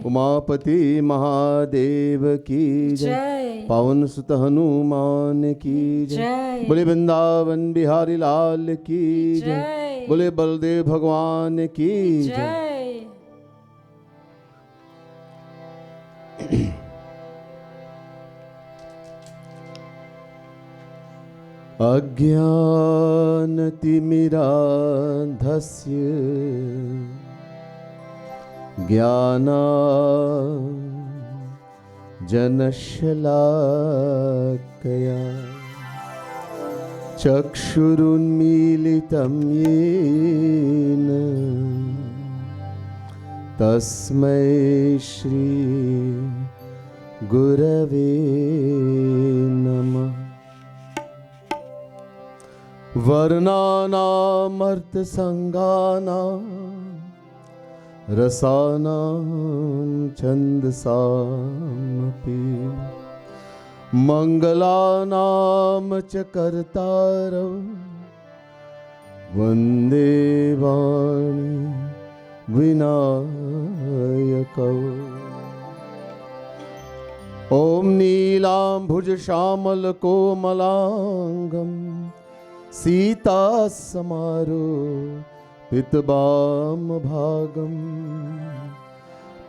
उमापति महादेव की जय। पवन सुत हनुमान की जय। बोले वृंदावन बिहारी लाल की जय। बोले बलदेव भगवान की जय। अज्ञानतिमिरान्धस्य ज्ञानाञ्जनशलाकया चक्षुरुन्मीलितं येन तस्मै श्री गुरवे नमः। वर्णानामर्थसङ्गानां रसानां छन्दसामपि मङ्गलानां च कर्तारौ वन्दे वाणी विनायकौ। ॐ नीलाम्भुजश्यामलकोमलाङ्गं सीतासमारोपितवामभागं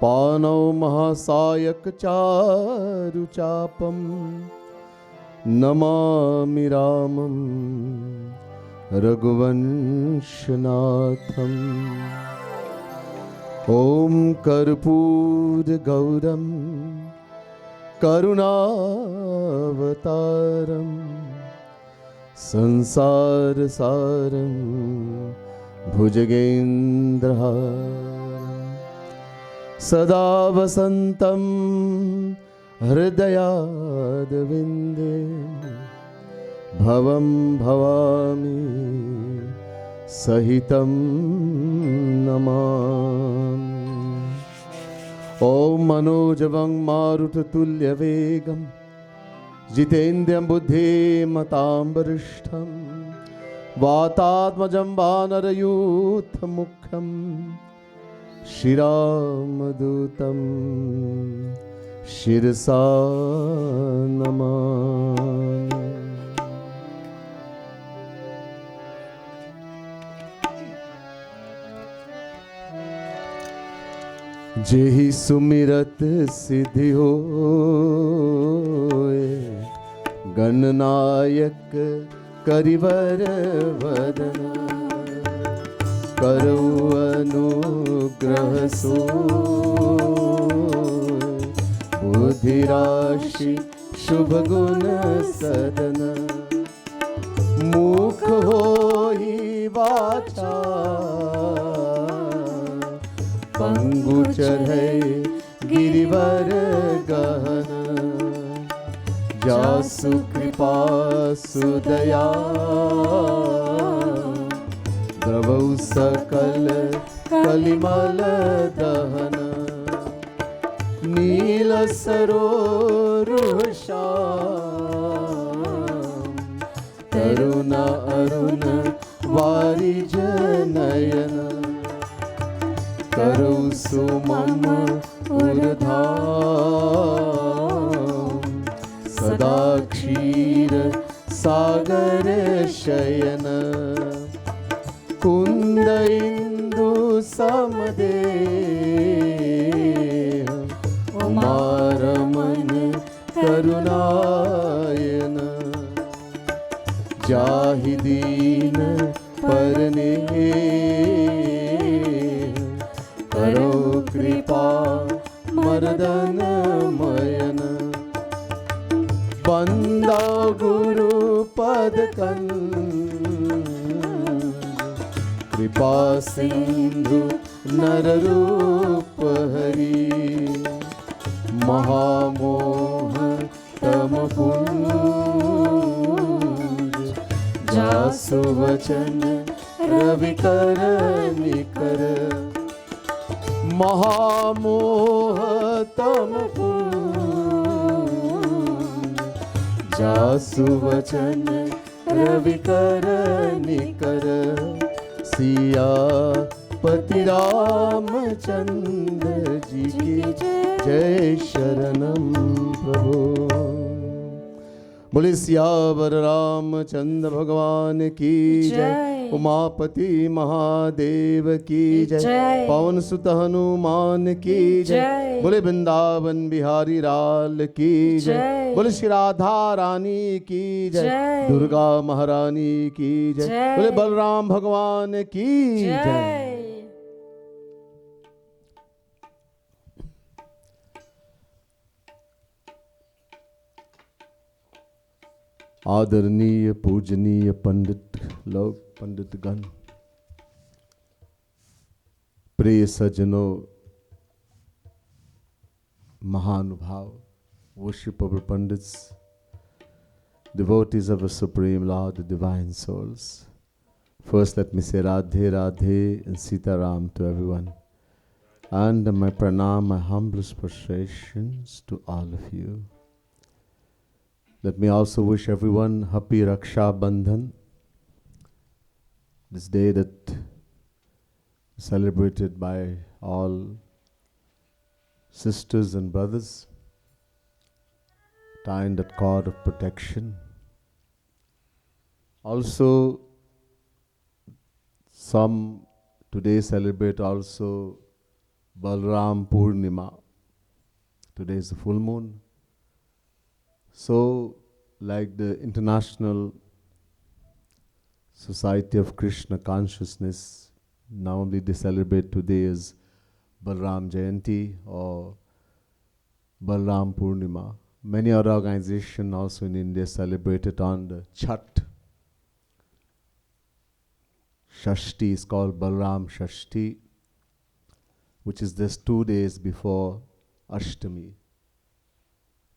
पानौ महासायकचारुचापं नमामि रामं रघुवंशनाथम्। ॐ कर्पूरगौरं करुणावतारं संसारसारं भुजगेन्द्रहारं सदा वसन्तं हृदयारविन्दे भवं भवामि सहितं नमामि। ॐ मनोजवं मारुततुल्यवेगं जितेन्द्रियं बुद्धिमतां वरिष्ठं वातात्मजं वानरयूथमुख्यं श्रीरामदूतं शिरसा नमामि। जेहि सुमिरत सिद्धि होए गणनायक करिवर वदना करौ अनुग्रह सोय बुद्धि राशि शुभ गुण सदन मुख होहि वाचा पंगु चढ़ै गिरिवर गहन जासु कृपा सुदया द्रवौ सकल कलिमल दहन नील सरोरुषा तरुण अरुण वारिज नयन करौ सुमम उर्धाम सदा क्षीर सागर शयन कुंद इंदु समदेह उमारमन करुणायन जाहि दीन परने करो कृपा मर्दन मयन बंदा गुरु पद कृपा सिंधु नर रूप हरि महामोह तम पुंज जासु वचन रवि कर निकर महामोह तम पुंज जासु वचन रवि कर निकर सिया पति रामचंद्र जी की जय। जय शरणम प्रभु। बोले सियावर रामचंद्र भगवान की जय। उमापति महादेव की जय। पवन सुत हनुमान की जय। बोले वृंदावन बिहारी लाल की जय। बोले श्री राधा रानी की जय। दुर्गा महारानी की जय। बोले बलराम भगवान की जय। आदरणीय पूजनीय पंडित लोग, पंडित गण, प्रिय सज्जनों, महानुभाव, worshipable pundits, devotees of the Supreme Lord, the divine souls. First, let me say Radhe Radhe and Sita Ram to everyone. And my pranam, my humblest prostrations to all of you. Let me also wish everyone happy Raksha Bandhan, this day that is celebrated by all sisters and brothers, tying that cord of protection. Also, some today celebrate also Balram Purnima. Today is the full moon. So, like the International Society of Krishna Consciousness, normally they celebrate today as Balram Jayanti or Balram Purnima. Many other organizations also in India celebrate it on the Chhat. Shashti is called Balram Shashti, which is just 2 days before Ashtami,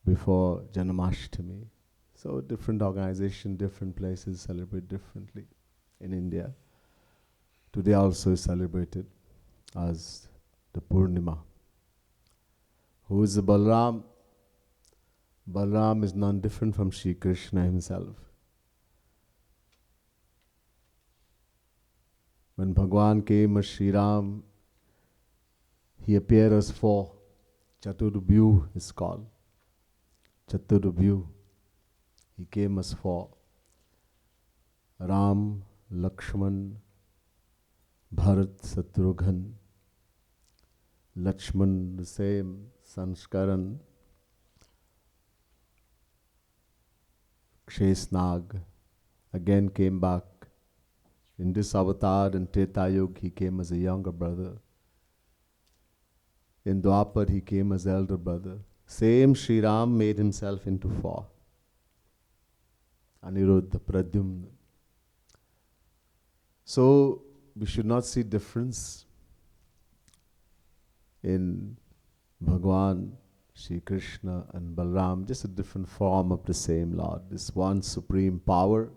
before Janmashtami. So different organizations, different places celebrate differently in India. Today also is celebrated as the Purnima. Who is the Balram? Balram is none different from Sri Krishna himself. When Bhagwan came as Sri Ram, he appeared as 4. Chaturbhu is called. Chaturbhu. He came as 4. Ram, Lakshman, Bharat, Satrughan. Lakshman, the same, Sanskaran, Shesnag, again came back. In this avatar in Treta Yuga, he came as a younger brother. In Dwapar, he came as elder brother. Same Sri Ram made himself into 4. Aniruddha, Pradyumna. So, we should not see difference in Bhagwan, Shri Krishna and Balram, just a different form of the same Lord. This one supreme power.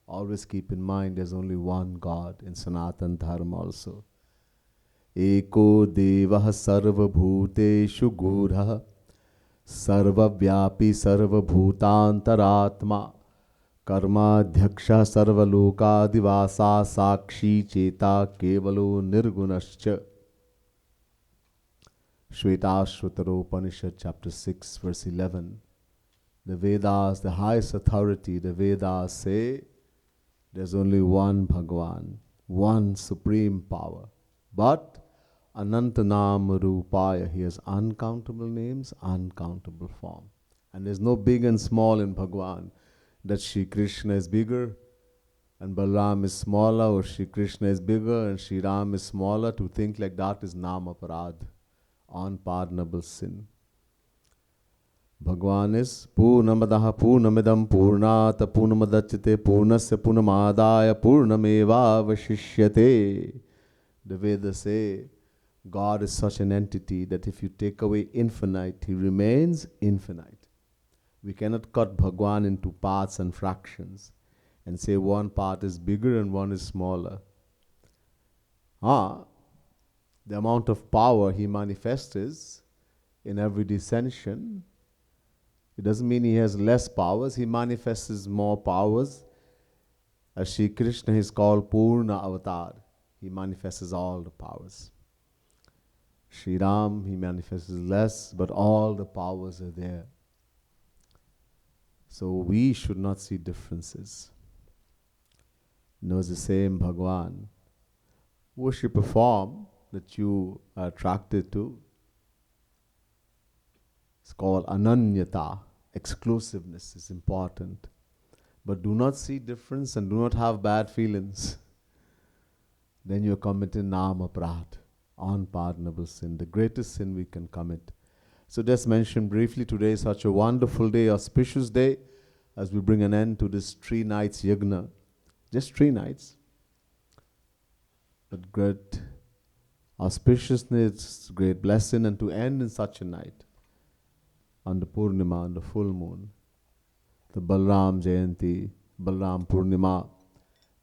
Always keep in mind there's only one God in Sanatan Dharma also. Eko devah sarva bhuteshu gurha sarva vyapi sarva bhutantaratma karma dhyaksha sarva loka divasa sakshi cheta kevalo nirgunascha. Shvetashvatara Upanishad chapter 6 verse 11. The Vedas, the highest authority, the Vedas say there's only one Bhagwan, one supreme power. But Anantanam Rupaya, he has uncountable names, uncountable form. And there's no big and small in Bhagwan. That Shri Krishna is bigger and Balaram is smaller, or Shri Krishna is bigger and Shri Ram is smaller. To think like that is Namaparad, unpardonable sin. Bhagwan is Purnamadaha Purnamidam Purnata Purnamadachate Purnasya Purnamadaya Purnameva Vashishyate. The Vedas say God is such an entity that if you take away infinite, he remains infinite. We cannot cut Bhagwan into parts and fractions and say one part is bigger and one is smaller. The amount of power he manifests in every descension, it doesn't mean he has less powers. He manifests more powers. As Shri Krishna is called Purna Avatar. He manifests all the powers. Sri Ram, he manifests less, but all the powers are there. So we should not see differences. Knows the same Bhagwan. Worship a form that you are attracted to. It's called ananyata. Exclusiveness is important. But do not see difference and do not have bad feelings. Then you're committing nama prad, unpardonable sin, the greatest sin we can commit. So just mention briefly, today is such a wonderful day, auspicious day, as we bring an end to this 3 nights yajna. Just 3 nights. But great auspiciousness, great blessing, and to end in such a night, on the Purnima, on the full moon, the Balram Jayanti, Balram Purnima,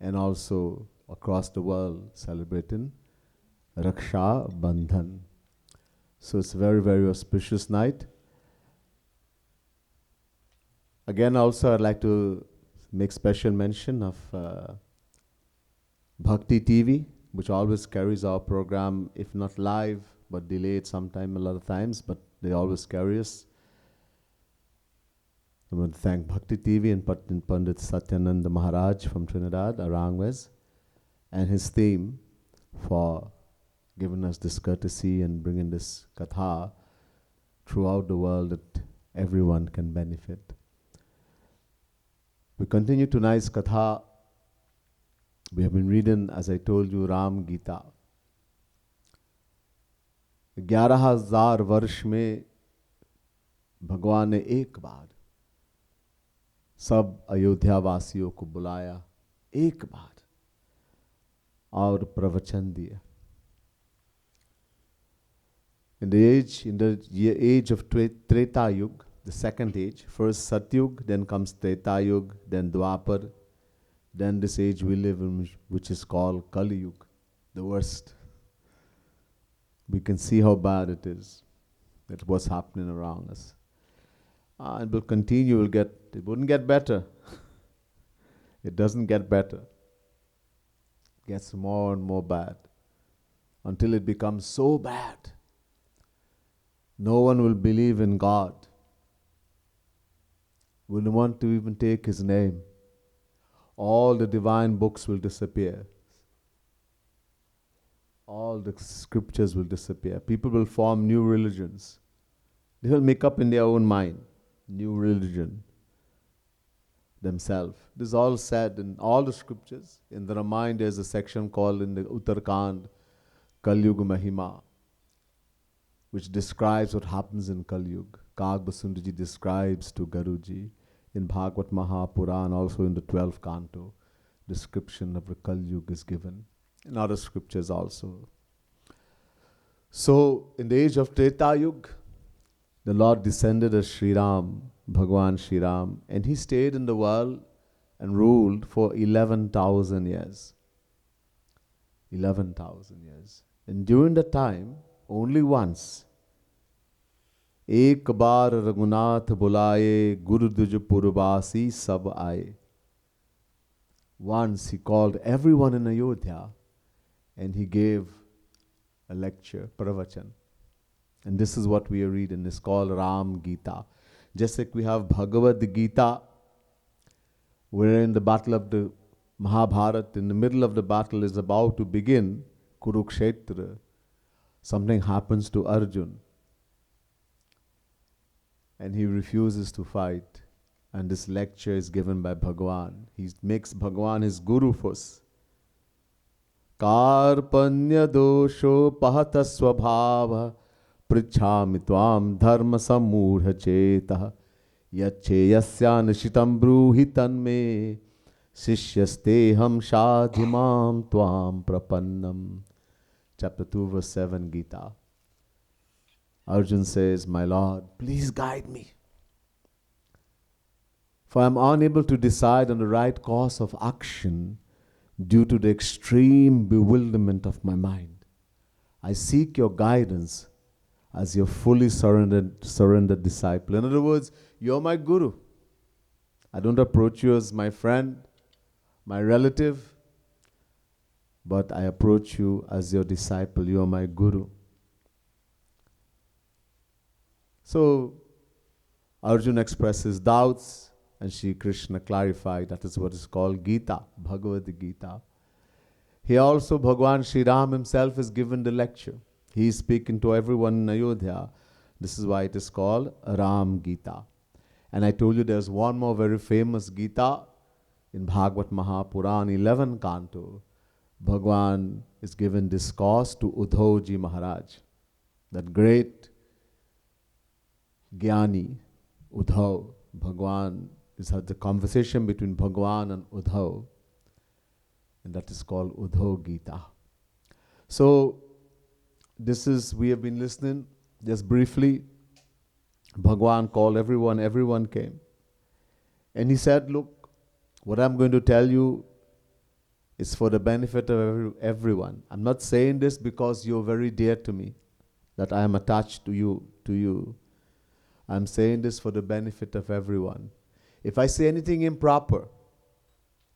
and also across the world celebrating Raksha Bandhan. So it's a very, very auspicious night. Again, also I'd like to make special mention of Bhakti TV, which always carries our program, if not live, but delayed sometime, a lot of times, but they always carry us. I want to thank Bhakti TV and Pandit Satyananda Maharaj from Trinidad, Arangwes, and his team for giving us this courtesy and bringing this katha throughout the world that everyone can benefit. We continue tonight's katha. We have been reading, as I told you, Ram Gita. 11,000 वर्ष में भगवान ने एक बार सब अयोध्या वासियों को बुलाया, एक बार, और प्रवचन दिया. In the age of Treta Yuga, the second age, first Satyug, then comes Treta Yuga, then Dwapar, then this age we live in, which is called Kali Yuga, the worst. We can see how bad it is, that's what's happening around us. And will continue, it wouldn't get better. It doesn't get better. It gets more and more bad until it becomes so bad. No one will believe in God. Wouldn't want to even take his name. All the divine books will disappear. All the scriptures will disappear. People will form new religions. They will make up in their own mind new religion themselves. This is all said in all the scriptures. In the Ramayana, there's a section called in the Uttarakhand, Kali Yuga Mahima, which describes what happens in Kali Yuga. Kag Basundaji describes to Garuji in Bhagavad Mahapuran, also in the 12th canto, description of the Kali Yuga is given. In other scriptures also. So, in the age of Treta Yuga, the Lord descended as Sri Ram, Bhagwan Sri Ram, and he stayed in the world and ruled for 11,000 years. 11,000 years. And during that time, only once, Ek baar Raghunath bulaye, Guru Duj Purvasi sab aaye. Once he called everyone in Ayodhya and he gave a lecture, pravachan. And this is what we are reading. It's called Ram Gita. Just like we have Bhagavad Gita, we're in the battle of the Mahabharata. In the middle of the battle is about to begin, Kurukshetra. Something happens to Arjun. And he refuses to fight. And this lecture is given by Bhagwan. He makes Bhagwan his guru first. Karpanya dosho pahata swabhava Prichhami tvam dharma samudha chetah Yache yasya nishitam bruhi tanme Sishyasteham shadhimam tvam prapannam. Chapter 2, verse 7, Gita. Arjun says, my Lord, please guide me. For I am unable to decide on the right course of action due to the extreme bewilderment of my mind. I seek your guidance as your fully surrendered disciple. In other words, you're my guru. I don't approach you as my friend, my relative, but I approach you as your disciple. You are my guru. So Arjuna expresses doubts, and Shri Krishna clarified that is what is called Gita, Bhagavad Gita. Here also Bhagwan Sri Ram himself is given the lecture. He is speaking to everyone in Ayodhya. This is why it is called Ram Gita. And I told you there's one more very famous Gita in Bhagavad Mahapuran, 11 canto. Bhagwan is given discourse to Uddhavji Maharaj, that great Jnani, Uddhav. Bhagwan is the conversation between Bhagwan and Uddhav, and that is called Uddhav Gita. So this is, we have been listening just briefly. Bhagwan called everyone, everyone came. And he said, look, what I'm going to tell you is for the benefit of everyone. I'm not saying this because you're very dear to me, that I am attached to you. I'm saying this for the benefit of everyone. If I say anything improper,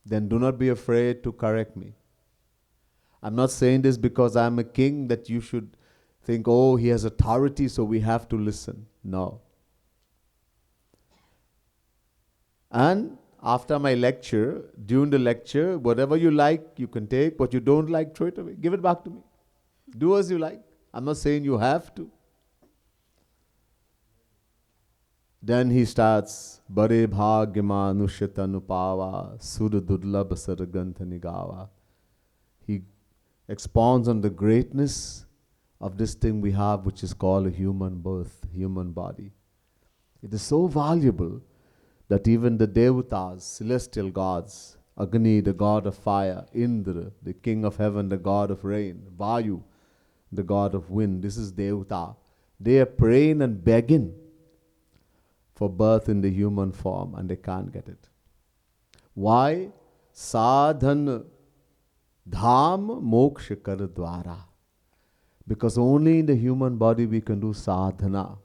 then do not be afraid to correct me. I'm not saying this because I'm a king that you should think, oh, he has authority, so we have to listen. No. And after my lecture, during the lecture, whatever you like, you can take. What you don't like, throw it away. Give it back to me. Do as you like. I'm not saying you have to. Then he starts, Bare bhagyama nushitanupawa sur durlabh sargantha nigawa. He expounds on the greatness of this thing we have, which is called a human birth, human body. It is so valuable that even the devatas, celestial gods, Agni, the god of fire, Indra, the king of heaven, the god of rain, Vayu, the god of wind, this is devata. They are praying and begging for birth in the human form, and they can't get it. Why? Sadhan dham moksha kar dwara. Because only in the human body we can do sadhana.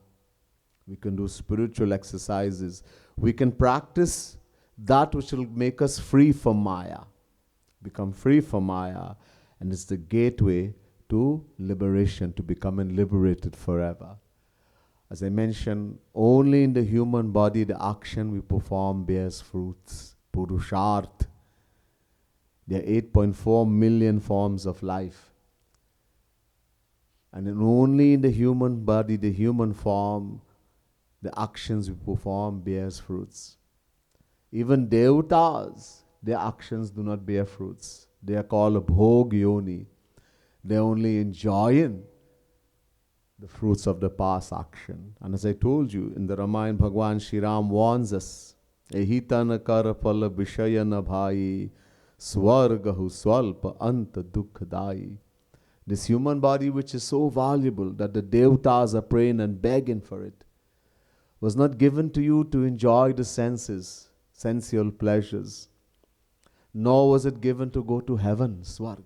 We can do spiritual exercises. We can practice that which will make us free from Maya. Become free from Maya. And it's the gateway to liberation, to becoming liberated forever. As I mentioned, only in the human body the action we perform bears fruits. Purusharth. There are 8.4 million forms of life. And only in the human body, the human form, the actions we perform bears fruits. Even devatas, their actions do not bear fruits. They are called bhog yoni. They are only enjoying the fruits of the past action. And as I told you, in the Ramayana, Bhagwan Shri Ram warns us, Ehitana karapala vishayana bhai, swargahu swalpa anta dukkhadai. This human body, which is so valuable that the devatas are praying and begging for it, was not given to you to enjoy the senses, sensual pleasures, nor was it given to go to heaven, Swarg.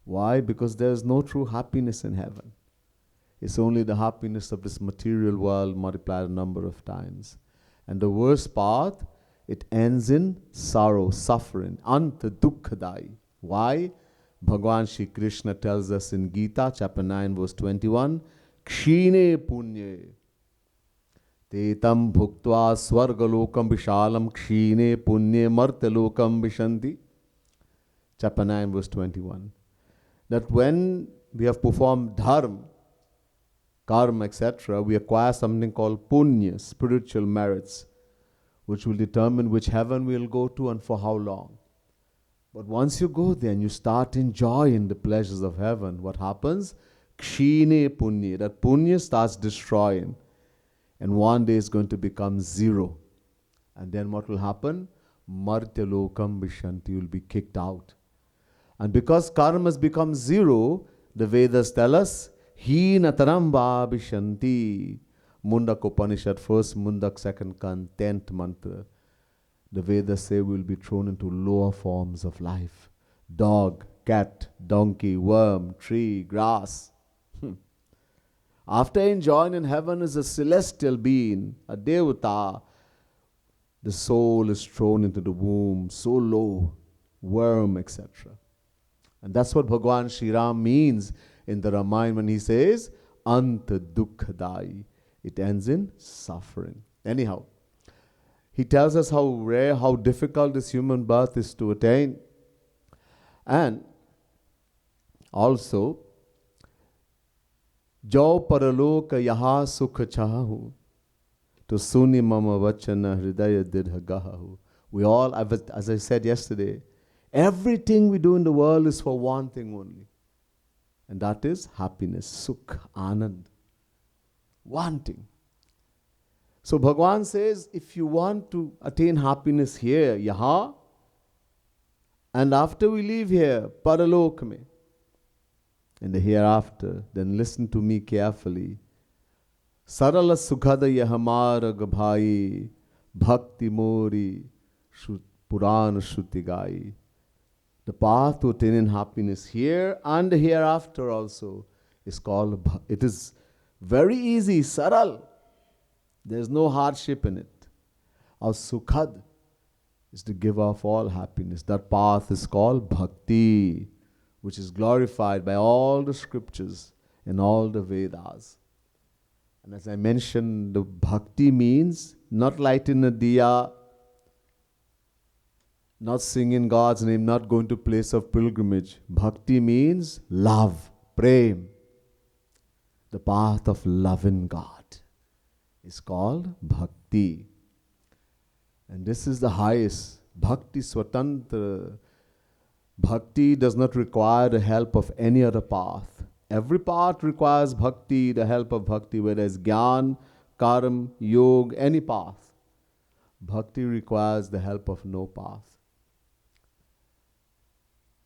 Why? Because there is no true happiness in heaven. It's only the happiness of this material world multiplied a number of times. And the worst part, it ends in sorrow, suffering, anta dukkhadai. Why? Bhagwan Shri Krishna tells us in Gita, chapter 9, verse 21, Kshine punye tetam bhuktva swargalokam vishalam kshine punye martalokam vishanti. Chapter 9, verse 21. That when we have performed dharma, karma, etc., we acquire something called punya, spiritual merits, which will determine which heaven we will go to and for how long. But once you go there and you start enjoying the pleasures of heaven, what happens? Kshine punya. That punya starts destroying. And one day it's going to become zero. And then what will happen? Martyalokam vishanti, you will be kicked out. And because karma has become zero, the Vedas tell us, Heenataramba vishanti. Mundak Upanishad, first Mundak, second Kan, 10th mantra. The Vedas say we will be thrown into lower forms of life. Dog, cat, donkey, worm, tree, grass. After enjoying in heaven as a celestial being, a devata, the soul is thrown into the womb, so low, worm, etc. And that's what Bhagwan Shri Ram means in the Ramayana when he says, Anta dukkhadai. it ends in suffering. Anyhow, he tells us how rare, how difficult this human birth is to attain. And also, जो परलोक यहाँ सुख चाहूँ, तो सुनि मम वचन हृदय दृढ़ गाहु. We all, as I said yesterday, everything we do in the world is for one thing only. And that is happiness, sukh, anand. One thing. So Bhagavan says, if you want to attain happiness here, yaha, and after we leave here, paralok mein, in the hereafter, then listen to me carefully. Sarala sukhada yahamara gabhai, bhakti mori, puran shruti gai. The path to attaining happiness here and hereafter also is called, it is very easy, saral. There is no hardship in it. Our sukhad is to give off all happiness. That path is called bhakti, which is glorified by all the scriptures and all the Vedas. And as I mentioned, the bhakti means not lighting a diya, not singing God's name, not going to place of pilgrimage. Bhakti means love, prem. The path of loving God is called bhakti. And this is the highest. Bhakti swatantra. Bhakti does not require the help of any other path. Every path requires bhakti, the help of bhakti, whether it's jnana, karma, yoga, any path. Bhakti requires the help of no path.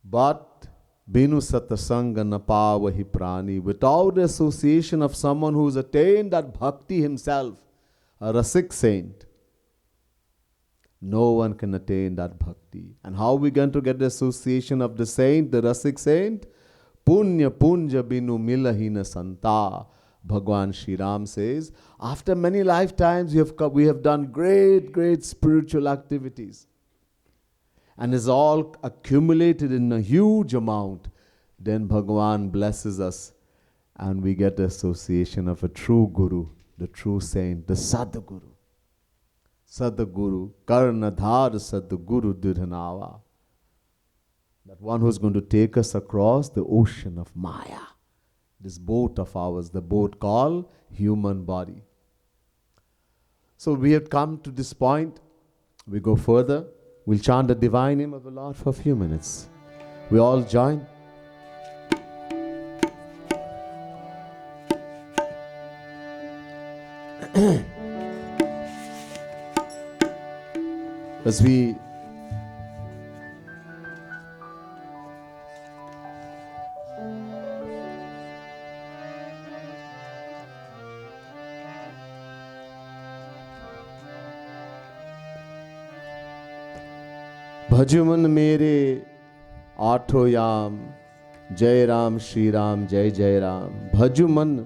But binu satasanga napavahi prani, without the association of someone who's attained that bhakti himself, a rasik saint, no one can attain that bhakti. And how are we going to get the association of the saint, the rasik saint? Punya punja binu milahina santa. Bhagwan Shri Ram says, after many lifetimes we have done great spiritual activities. And is all accumulated in a huge amount. Then Bhagwan blesses us and we get the association of a true Guru, the true saint, the Sadguru. Sadguru, Karnadhar Sadguru Didhanava. That one who's going to take us across the ocean of Maya. This boat of ours, the boat called human body. So we have come to this point. We go further. We'll chant the divine name of the Lord for a few minutes. We all join. As we भजुमन मेरे आठों याम, Jai Ram, Shri Ram, Jai Jai Ram. Bhajuman,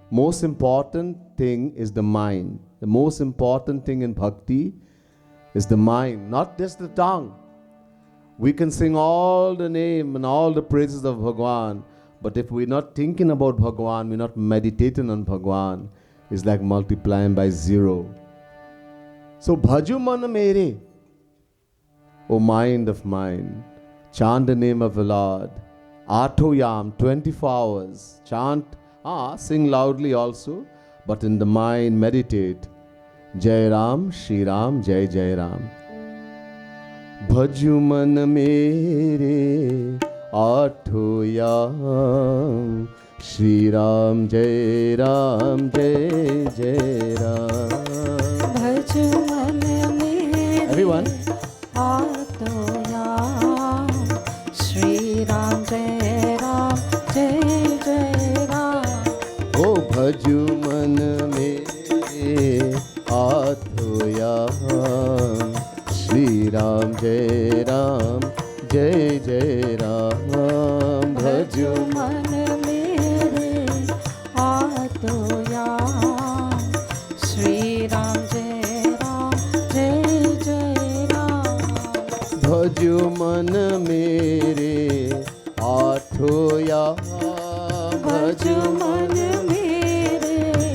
most important thing is the mind. The most important thing in bhakti is the mind, not just the tongue. We can sing all the name and all the praises of Bhagwan, but if we're not thinking about Bhagwan, we're not meditating on Bhagwan, it's like multiplying by zero. So Bhajuman mere, O mind of mine, chant the name of the Lord. Atoyam, 24 hours. Chant, sing loudly also, but in the mind meditate. Jai Ram, Shri Ram, Jai Jai Ram. Bhajuman mere atoyam, Shri Ram, Jai Ram, Jai Jai Ram. Bhajuman mere. Everyone. Atoyam, Shri Ram, Jai Ram, Jai Jai Ram. Oh, Bhajuman mere atoyam, Shri Ram, Jai Ram, Jai Jai Ram. Bhajuman mere atoyam, Shri Ram, Jai Ram, Jai Jai Ram. Bhajuman mere atoyam, Bhajuman mere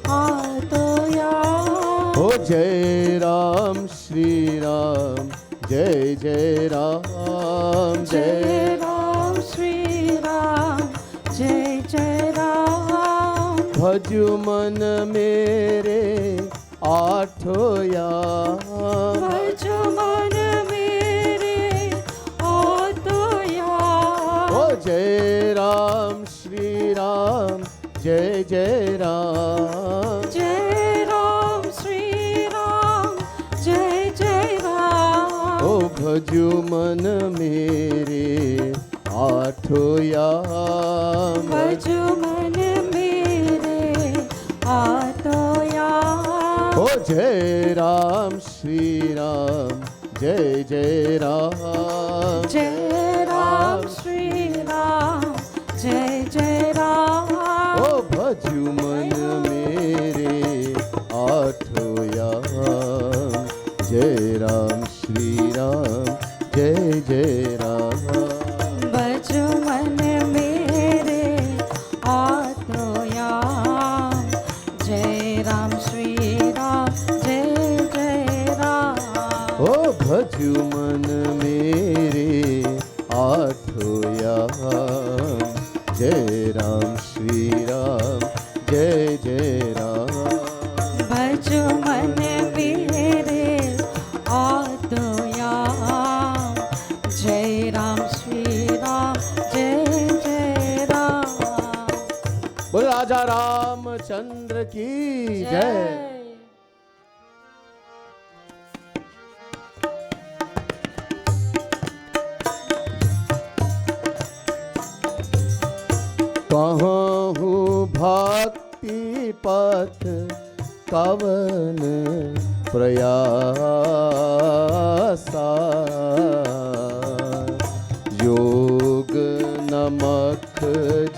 atoyam, जय राम श्री राम जय जय राम जय राम श्री राम जय जय राम भजु मन मेरे आठो याम भजो मन मेरे आठो याम ओ जय राम श्री राम जय जय राम जय राम श्री राम जय जय राम ओ भजु मन मेरे आठो याम भजो मन मेरे आठो याम ओ जय राम श्री राम जय जय राम जय राम श्री राम जय जय राम ओ भजु मन मेरे आठो याम जय राम श्री राम जय जय राम भजो मन मेरे आठो याम जय राम श्री राम जय जय राम ओ भजु मन मेरे आठो याम जय राम श्री राम जय जय राम भजो मन मेरे आठो याम जय राम श्री राम जय जय राम बोल राजा रामचंद्र की जय कहूँ भक्ति पथ कवन प्रयासा योग नमक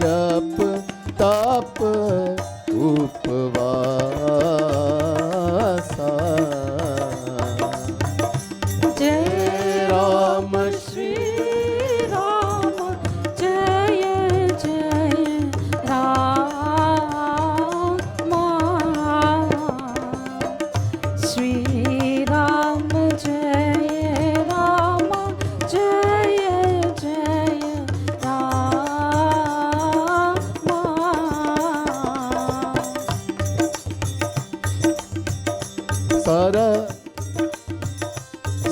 जप तप उपवासा जय राम श्री राम जय जय राम श्री राम जय राम जय जय राम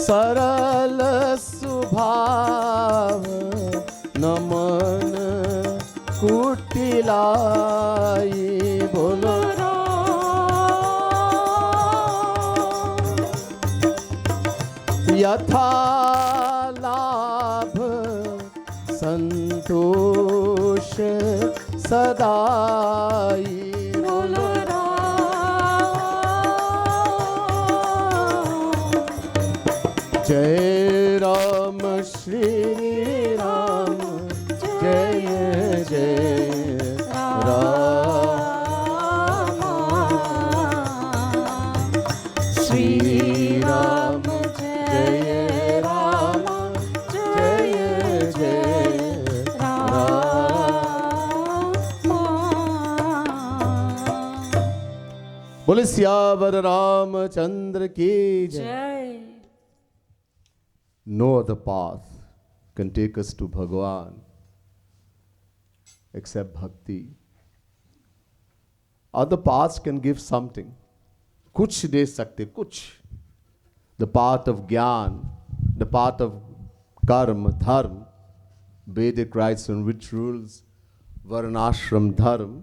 सरल सुभाव नमन कुटिलाई बोलो यथा लाभ संतोष सदाई बोलो जय राम श्री राम जय जय राम श्री राम जय राम जय जय राम बोले सियावर रामचंद्र की जय जय No other path can take us to Bhagavan except bhakti. Other paths can give something. कुछ दे सकते कुछ. The path of Gyan, the path of Karma, Dharma, Vedic rites and rituals, Varnashram Dharma,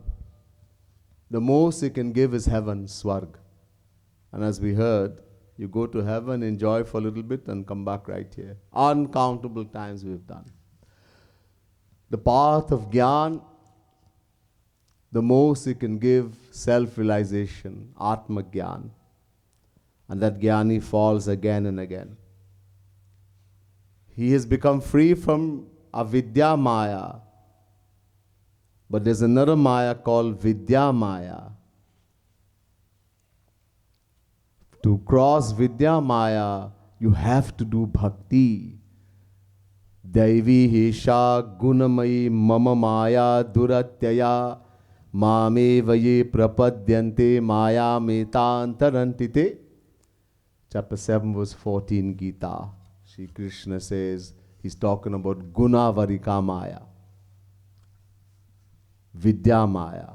the most it can give is heaven, Swarg. And as we heard, you go to heaven, enjoy for a little bit, and come back right here. Uncountable times we've done. The path of Gyan, the most it can give self-realization, Atma Gyan. And that Gyani falls again and again. He has become free from Avidya Maya. But there's another Maya called Vidya Maya. To cross Vidya Maya, you have to do bhakti. Daivi Hesha Gunamayi Mama Maya Duratyaya Mame Vaye Prapadyante Maya Metantarantite chapter 7, verse 14, Gita. Shri Krishna says, he's talking about Guna Varika Maya, Vidya Maya.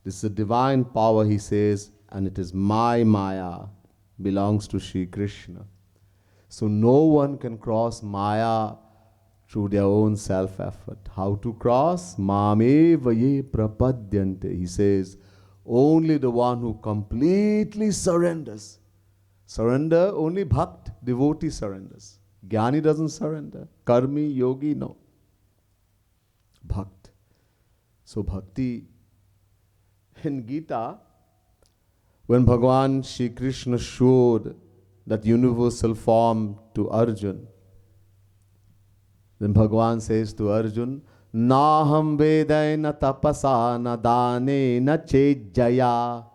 This is a divine power, he says, and it is my Maya, belongs to Shri Krishna. So no one can cross Maya through their own self-effort. How to cross? Mameva ye prapadyante. He says, only the one who completely surrenders. Surrender, only bhakt, devotee surrenders. Jnani doesn't surrender. Karmi, yogi, no. Bhakt. So bhakti. In Gita, when Bhagavan Shri Krishna showed that universal form to Arjun, then Bhagavan says to Arjun, Naham vedai na tapasa na dane na chejaya.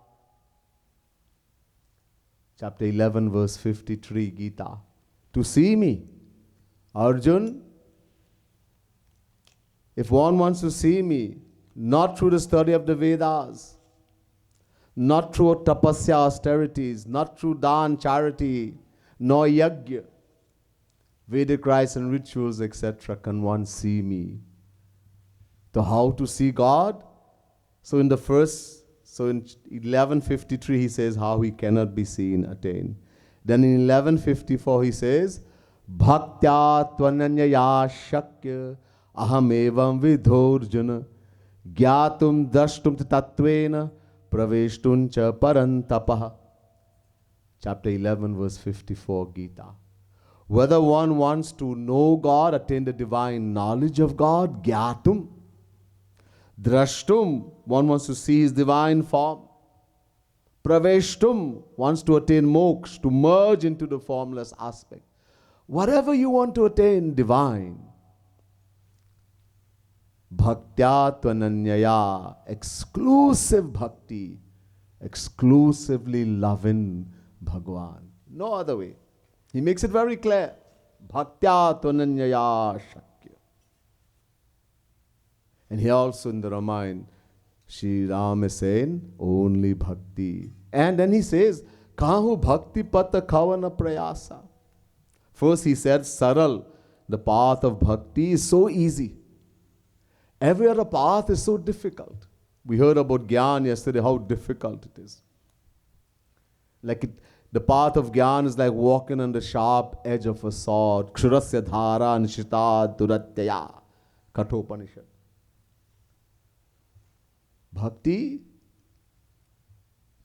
Chapter 11, verse 53, Gita. To see me, Arjun, if one wants to see me, not through the study of the Vedas, not through tapasya austerities, not through dan, charity, nor yajna, Vedic rites and rituals, etc., can one see me. So how to see God? So in 1153 he says how he cannot be seen, attained. Then in 1154 he says, Bhaktya tvananyaya shakya aham evam vidhorjuna gyatum drashtum tatvena praveshtum cha parantapaha. Chapter 11, verse 54, Gita. Whether one wants to know God, attain the divine knowledge of God, gyatum, drashtum, one wants to see his divine form, praveshtum, wants to attain moksha, to merge into the formless aspect. Whatever you want to attain divine, bhaktya tvananyaya, exclusive bhakti, exclusively loving Bhagwan. No other way. He makes it very clear. Bhaktya tvananyaya shakya. And here also in the Ramayana, Shri Ram is saying, only bhakti. And then he says, Kahu bhakti pata kavana prayasa. First he said, Saral, the path of bhakti is so easy. Every other path is so difficult. We heard about Gyan yesterday, how difficult it is. The path of Gyan is like walking on the sharp edge of a sword. Kshurasya dhara nishita duratyaya. Kathopanishad. Bhakti,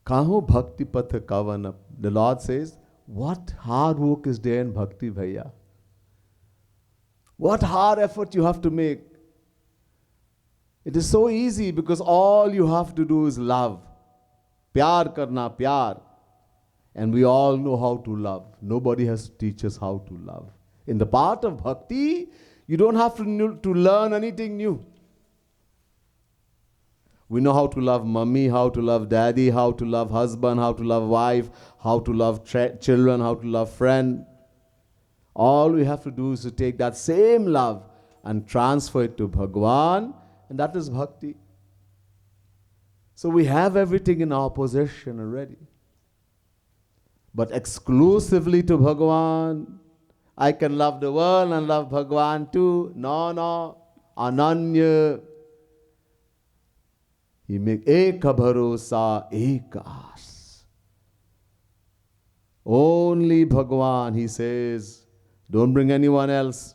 kaho bhakti patha kavana. The Lord says, what hard work is there in bhakti, bhaiya? What hard effort you have to make? It is so easy because all you have to do is love. Pyar karna, pyar. And we all know how to love. Nobody has to teach us how to love. In the path of bhakti, you don't have to learn anything new. We know how to love mummy, how to love daddy, how to love husband, how to love wife, how to love children, how to love friend. All we have to do is to take that same love and transfer it to Bhagwan, and that is bhakti. So we have everything in our possession already. But exclusively to Bhagwan, I can love the world and love Bhagwan too. No. Ananya. He make eka bharosa, eka aas. Only Bhagwan, he says. Don't bring anyone else.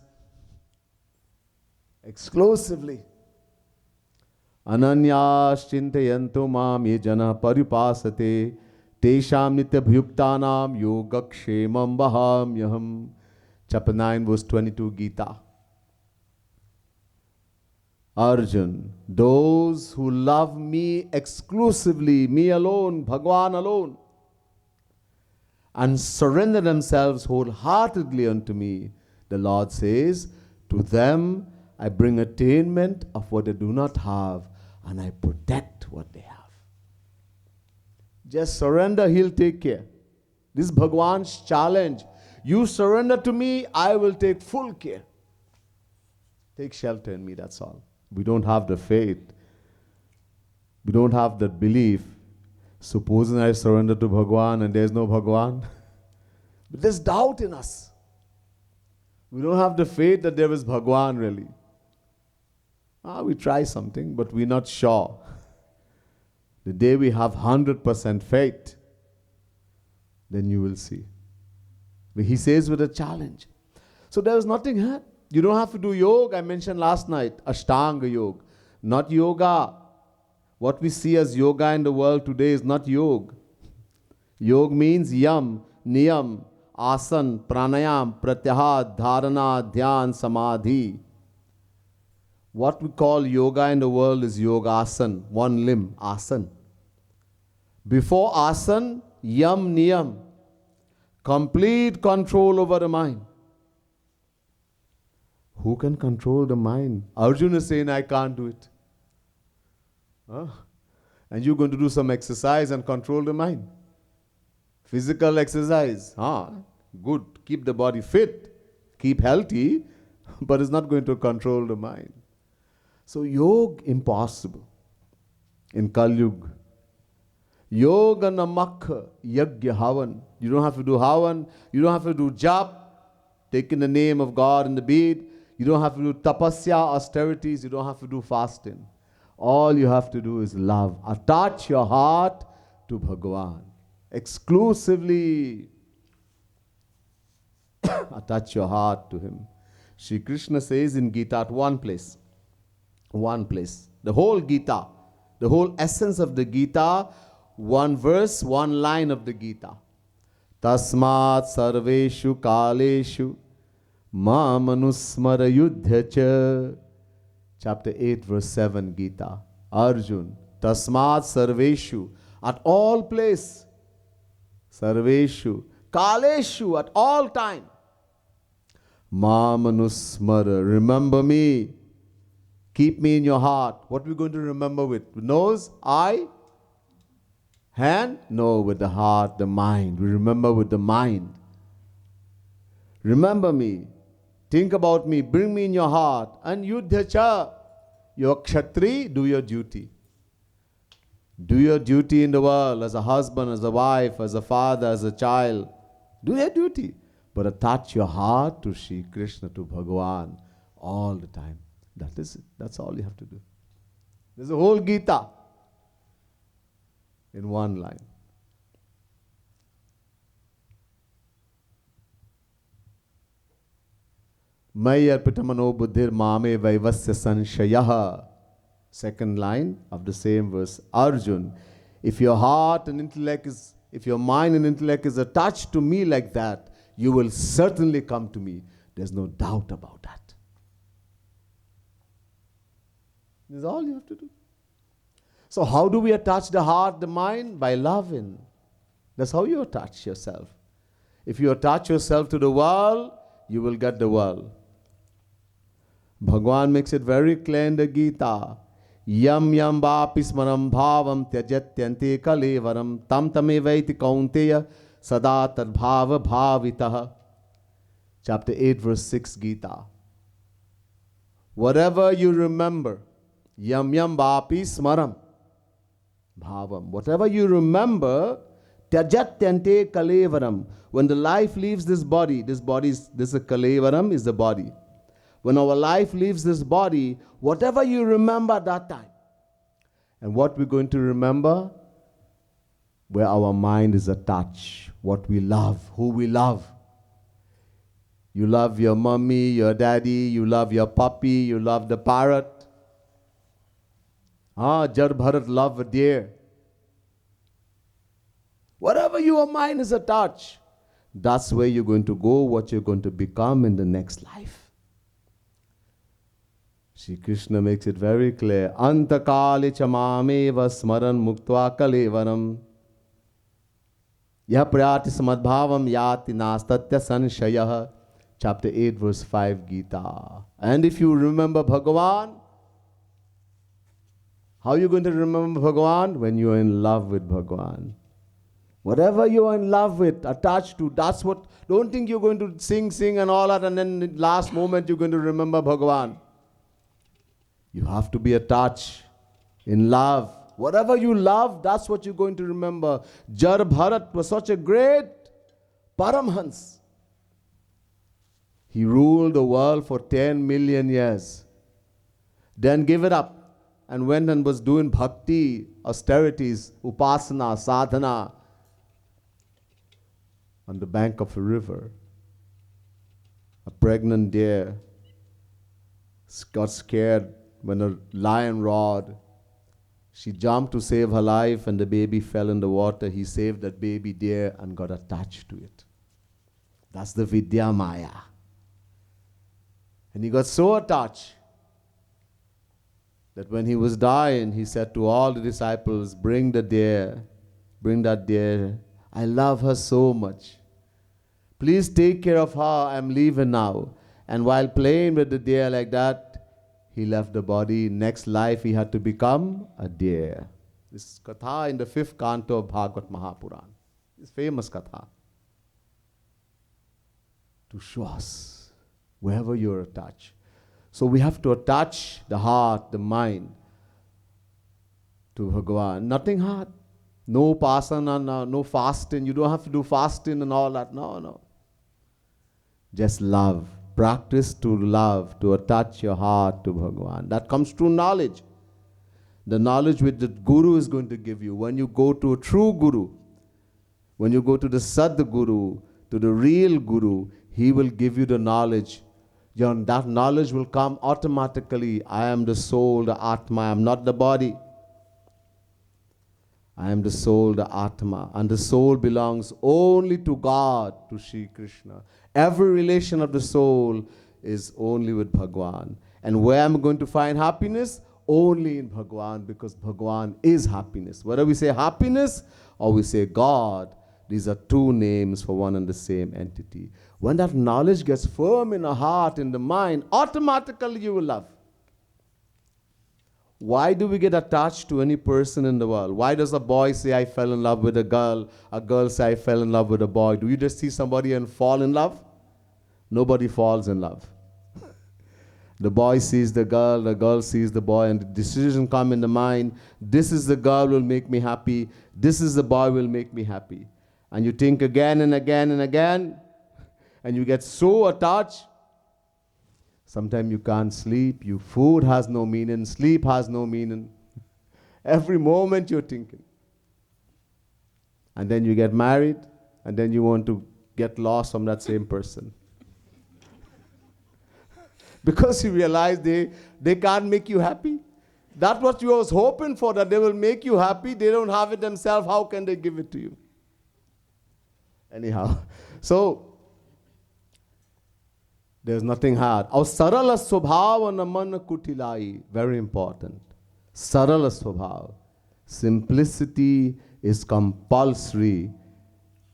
Exclusively. Ananyas chintayanto mam ye jana paripasate tesham nitya bhyuktanam yogakshemam vahamyaham. Chapter 9, verse 22, Gita. Arjun, those who love me exclusively, me alone, Bhagwan alone, and surrender themselves wholeheartedly unto me, the Lord says, to them I bring attainment of what they do not have, and I protect what they have. Just surrender, he'll take care. This is Bhagwan's challenge. You surrender to me, I will take full care. Take shelter in me, that's all. We don't have the faith. We don't have that belief. Supposing I surrender to Bhagwan and there's no Bhagwan, But there's doubt in us. We don't have the faith that there is Bhagwan really. We try something, but we're not sure. The day we have 100% faith, then you will see. But he says with a challenge. So there is nothing here. You don't have to do yoga. I mentioned last night, Ashtanga Yoga. Not yoga. What we see as yoga in the world today is not yoga. Yoga means yam, niyam, asan, pranayam, pratyahar, dharana, dhyan, samadhi. What we call yoga in the world is yogasan, one limb, asan. Before asan, yam, niyam, complete control over the mind. Who can control the mind? Arjuna is saying, I can't do it. And you're going to do some exercise and control the mind. Physical exercise. Good. Keep the body fit. Keep healthy. But it's not going to control the mind. So yoga, impossible. In Kali Yuga. Yoga namakha yagya havan. You don't have to do havan. You don't have to do jap. Taking the name of God in the bead. You don't have to do tapasya, austerities. You don't have to do fasting. All you have to do is love. Attach your heart to Bhagavan. Exclusively attach your heart to Him. Shri Krishna says in Gita at one place. The whole Gita, the whole essence of the Gita, one verse, one line of the Gita. Tasmat sarveshu kaleshu Manusmara yudhyacha. Chapter 8, verse 7, Gita. Arjun, tasmat sarveshu, at all place. Sarveshu, kaleshu, at all time. Manusmara, remember me. Keep me in your heart. What are we going to remember with? Nose, eye, hand? No, with the heart, the mind. We remember with the mind. Remember me. Think about me, bring me in your heart. And yudhyacha, you're kshatri, do your duty. Do your duty in the world as a husband, as a wife, as a father, as a child. Do your duty. But attach your heart to Shri Krishna, to Bhagavan, all the time. That is it. That's all you have to do. There's a whole Gita in one line. Mai arpitamano buddhir mame vaivasya sanshayah. Second line of the same verse. Arjun, if your heart and intellect is, if your mind and intellect is attached to me like that, you will certainly come to me. There's no doubt about that. This is all you have to do. So how do we attach the heart, the mind? By loving. That's how you attach yourself. If you attach yourself to the world, you will get the world. Bhagwan makes it very clear in the Gita. Yam yam vapi smaram bhavam tyajatyante kalevaram tam tamevaiti kaunteya sada tad bhava bhavitah. Chapter 8, verse 6, Gita. Whatever you remember, yam yam vapi smaram bhavam. Whatever you remember, tyajatyante kalevaram. When the life leaves this body is a kalevaram, is the body. When our life leaves this body, whatever you remember at that time. And what we're going to remember? Where our mind is attached. What we love, who we love. You love your mommy, your daddy, you love your puppy, you love the parrot. Jar Bharat love a deer. Whatever your mind is attached, that's where you're going to go, what you're going to become in the next life. Shri Krishna makes it very clear. Antakali chamameva smaran muktva kalevaram. Yah prayati samadbhavam yati nastatya sanshayah. Chapter 8, verse 5, Gita. And if you remember Bhagavan, how are you going to remember Bhagavan? When you are in love with Bhagavan. Whatever you are in love with, attached to, that's what, don't think you're going to sing and all that and then in the last moment you're going to remember Bhagavan. You have to be attached in love. Whatever you love, that's what you're going to remember. Jar Bharat was such a great Paramhans. He ruled the world for 10 million years. Then gave it up and went and was doing bhakti, austerities, upasana, sadhana on the bank of a river. A pregnant deer got scared when a lion roared. She jumped to save her life and the baby fell in the water. He saved that baby deer and got attached to it. That's the Vidya Maya. And he got so attached that when he was dying, he said to all the disciples, bring the deer, bring that deer. I love her so much. Please take care of her. I'm leaving now. And while playing with the deer like that, he left the body. Next life, he had to become a deer. This is katha in the 5th canto of Bhagavad Mahapuran. This famous katha. To show us wherever you're attached. So we have to attach the heart, the mind to Bhagavan. Nothing hard. No pasana, no fasting. You don't have to do fasting and all that. No. Just love. Practice to love, to attach your heart to Bhagavan. That comes through knowledge. The knowledge which the Guru is going to give you. When you go to a true Guru, when you go to the Sadguru, to the real Guru, he will give you the knowledge. That knowledge will come automatically. I am the soul, the Atma. I am not the body. I am the soul, the Atma. And the soul belongs only to God, to Shri Krishna. Every relation of the soul is only with Bhagwan. And where am I going to find happiness? Only in Bhagwan, because Bhagwan is happiness. Whether we say happiness or we say God, these are two names for one and the same entity. When that knowledge gets firm in the heart, in the mind, automatically you will love. Why do we get attached to any person in the world? Why does a boy say, I fell in love with a girl say, I fell in love with a boy? Do you just see somebody and fall in love? Nobody falls in love. The boy sees the girl sees the boy, and the decision comes in the mind, this is the girl will make me happy, this is the boy will make me happy. And you think again and again and again, and you get so attached. Sometimes you can't sleep. Your food has no meaning. Sleep has no meaning. Every moment you're thinking. And then you get married, and then you want to get lost from that same person. Because you realize they can't make you happy. That's what you was hoping for, that they will make you happy. They don't have it themselves. How can they give it to you? Anyhow, so there's nothing hard. Aur sarala swabhav naman kutilai. Very important. Sarala swabhav. Simplicity is compulsory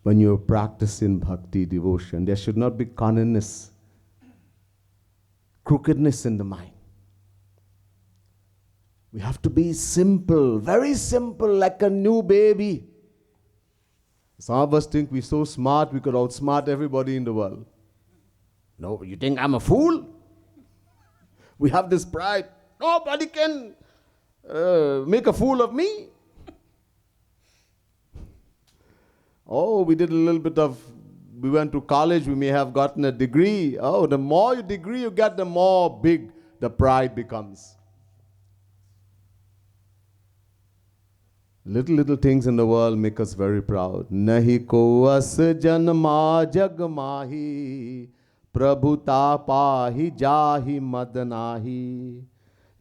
when you're practicing bhakti devotion. There should not be cunningness, crookedness in the mind. We have to be simple, very simple, like a new baby. Some of us think we're so smart, we could outsmart everybody in the world. No, you think I'm a fool? We have this pride. Nobody can make a fool of me. Oh, we did a little bit of, we went to college, we may have gotten a degree. Oh, the more degree you get, the more big the pride becomes. Little things in the world make us very proud. Nahi ko as janma jag mahi, prabhuta pahi jahi madanahi.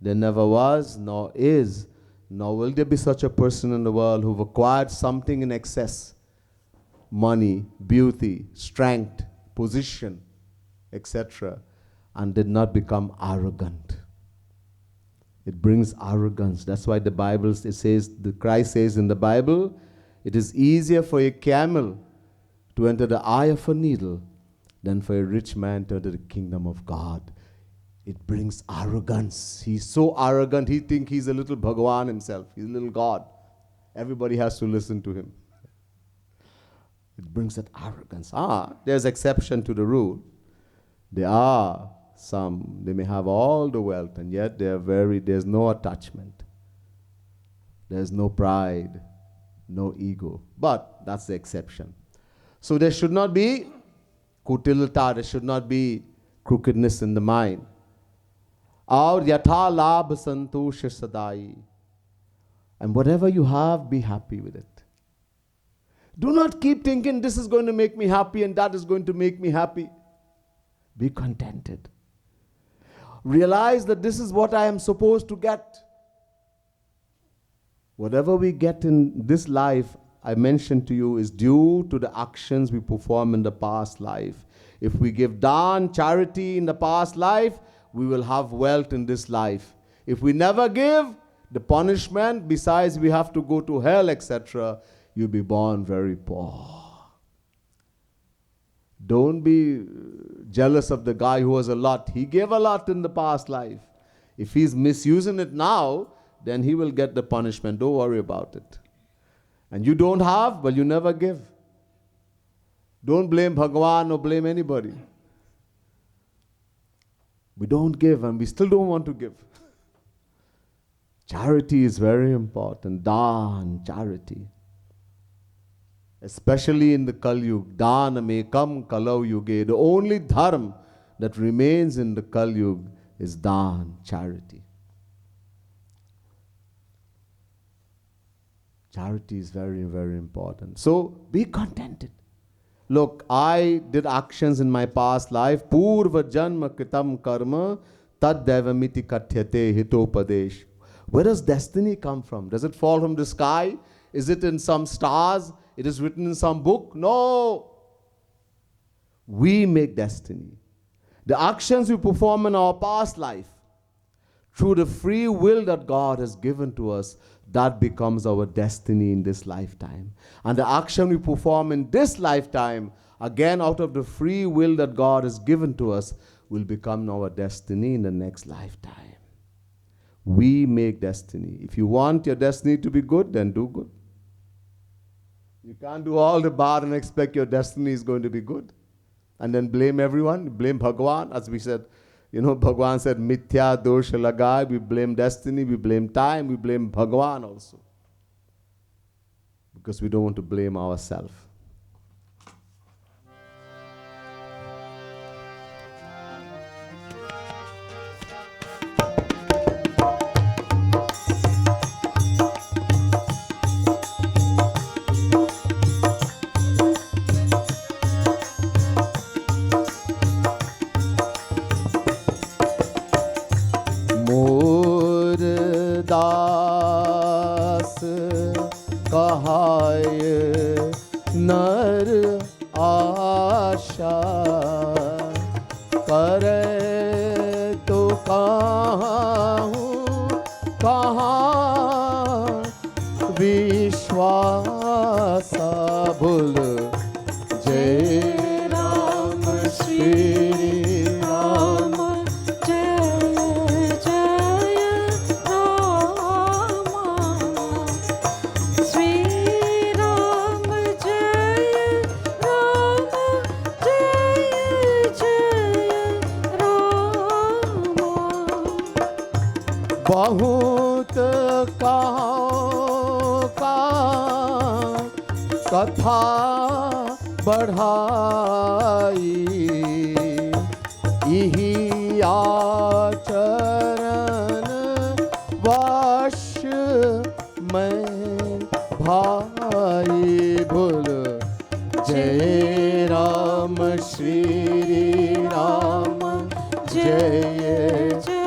There never was, nor is, nor will there be such a person in the world who've acquired something in excess. Money, beauty, strength, position, etc. and did not become arrogant. It brings arrogance. That's why the Bible, it says, the Christ says in the Bible, it is easier for a camel to enter the eye of a needle than for a rich man to enter the kingdom of God. It brings arrogance. He's so arrogant, he thinks he's a little Bhagavan himself. He's a little God. Everybody has to listen to him. It brings that arrogance. There's exception to the rule. There are some, they may have all the wealth, and yet there's no attachment. There's no pride, no ego. But that's the exception. So there should not be kutilata, there should not be crookedness in the mind. Aur yatha labh santosh sadai. And whatever you have, be happy with it. Do not keep thinking this is going to make me happy and that is going to make me happy. Be contented. Realize that this is what I am supposed to get. Whatever we get in this life, I mentioned to you, is due to the actions we perform in the past life. If we give dan, charity in the past life, we will have wealth in this life. If we never give, the punishment, besides we have to go to hell, etc., you'll be born very poor. Don't be jealous of the guy who has a lot. He gave a lot in the past life. If he's misusing it now, then he will get the punishment. Don't worry about it. And you don't have, well, you never give. Don't blame Bhagwan or blame anybody. We don't give and we still don't want to give. Charity is very important. Dan, charity. Especially in the Kal Yuga. Dan me kam kalau yuge. The only dharma that remains in the Kal Yuga is dan, charity. Charity is very, very important. So be contented. Look, I did actions in my past life. Purva janma kritam karma tad devamiti kathyate hitopadesh. Where does destiny come from? Does it fall from the sky? Is it in some stars? It is written in some book? No. We make destiny. The actions we perform in our past life, through the free will that God has given to us, that becomes our destiny in this lifetime. And the action we perform in this lifetime, again out of the free will that God has given to us, will become our destiny in the next lifetime. We make destiny. If you want your destiny to be good, then do good. You can't do all the bad and expect your destiny is going to be good. And then blame everyone, blame Bhagwan. As we said, Bhagwan said, Mithya dosha lagai. We blame destiny, we blame time, we blame Bhagwan also. Because we don't want to blame ourselves. दास कहाय नर आशा करे तो कहाँ विश्वास भूल जय राम श्री राम बहुत कहाँ का कथा बढ़ाई यही आचरण वश में भाई भूल जय राम श्री राम जय जय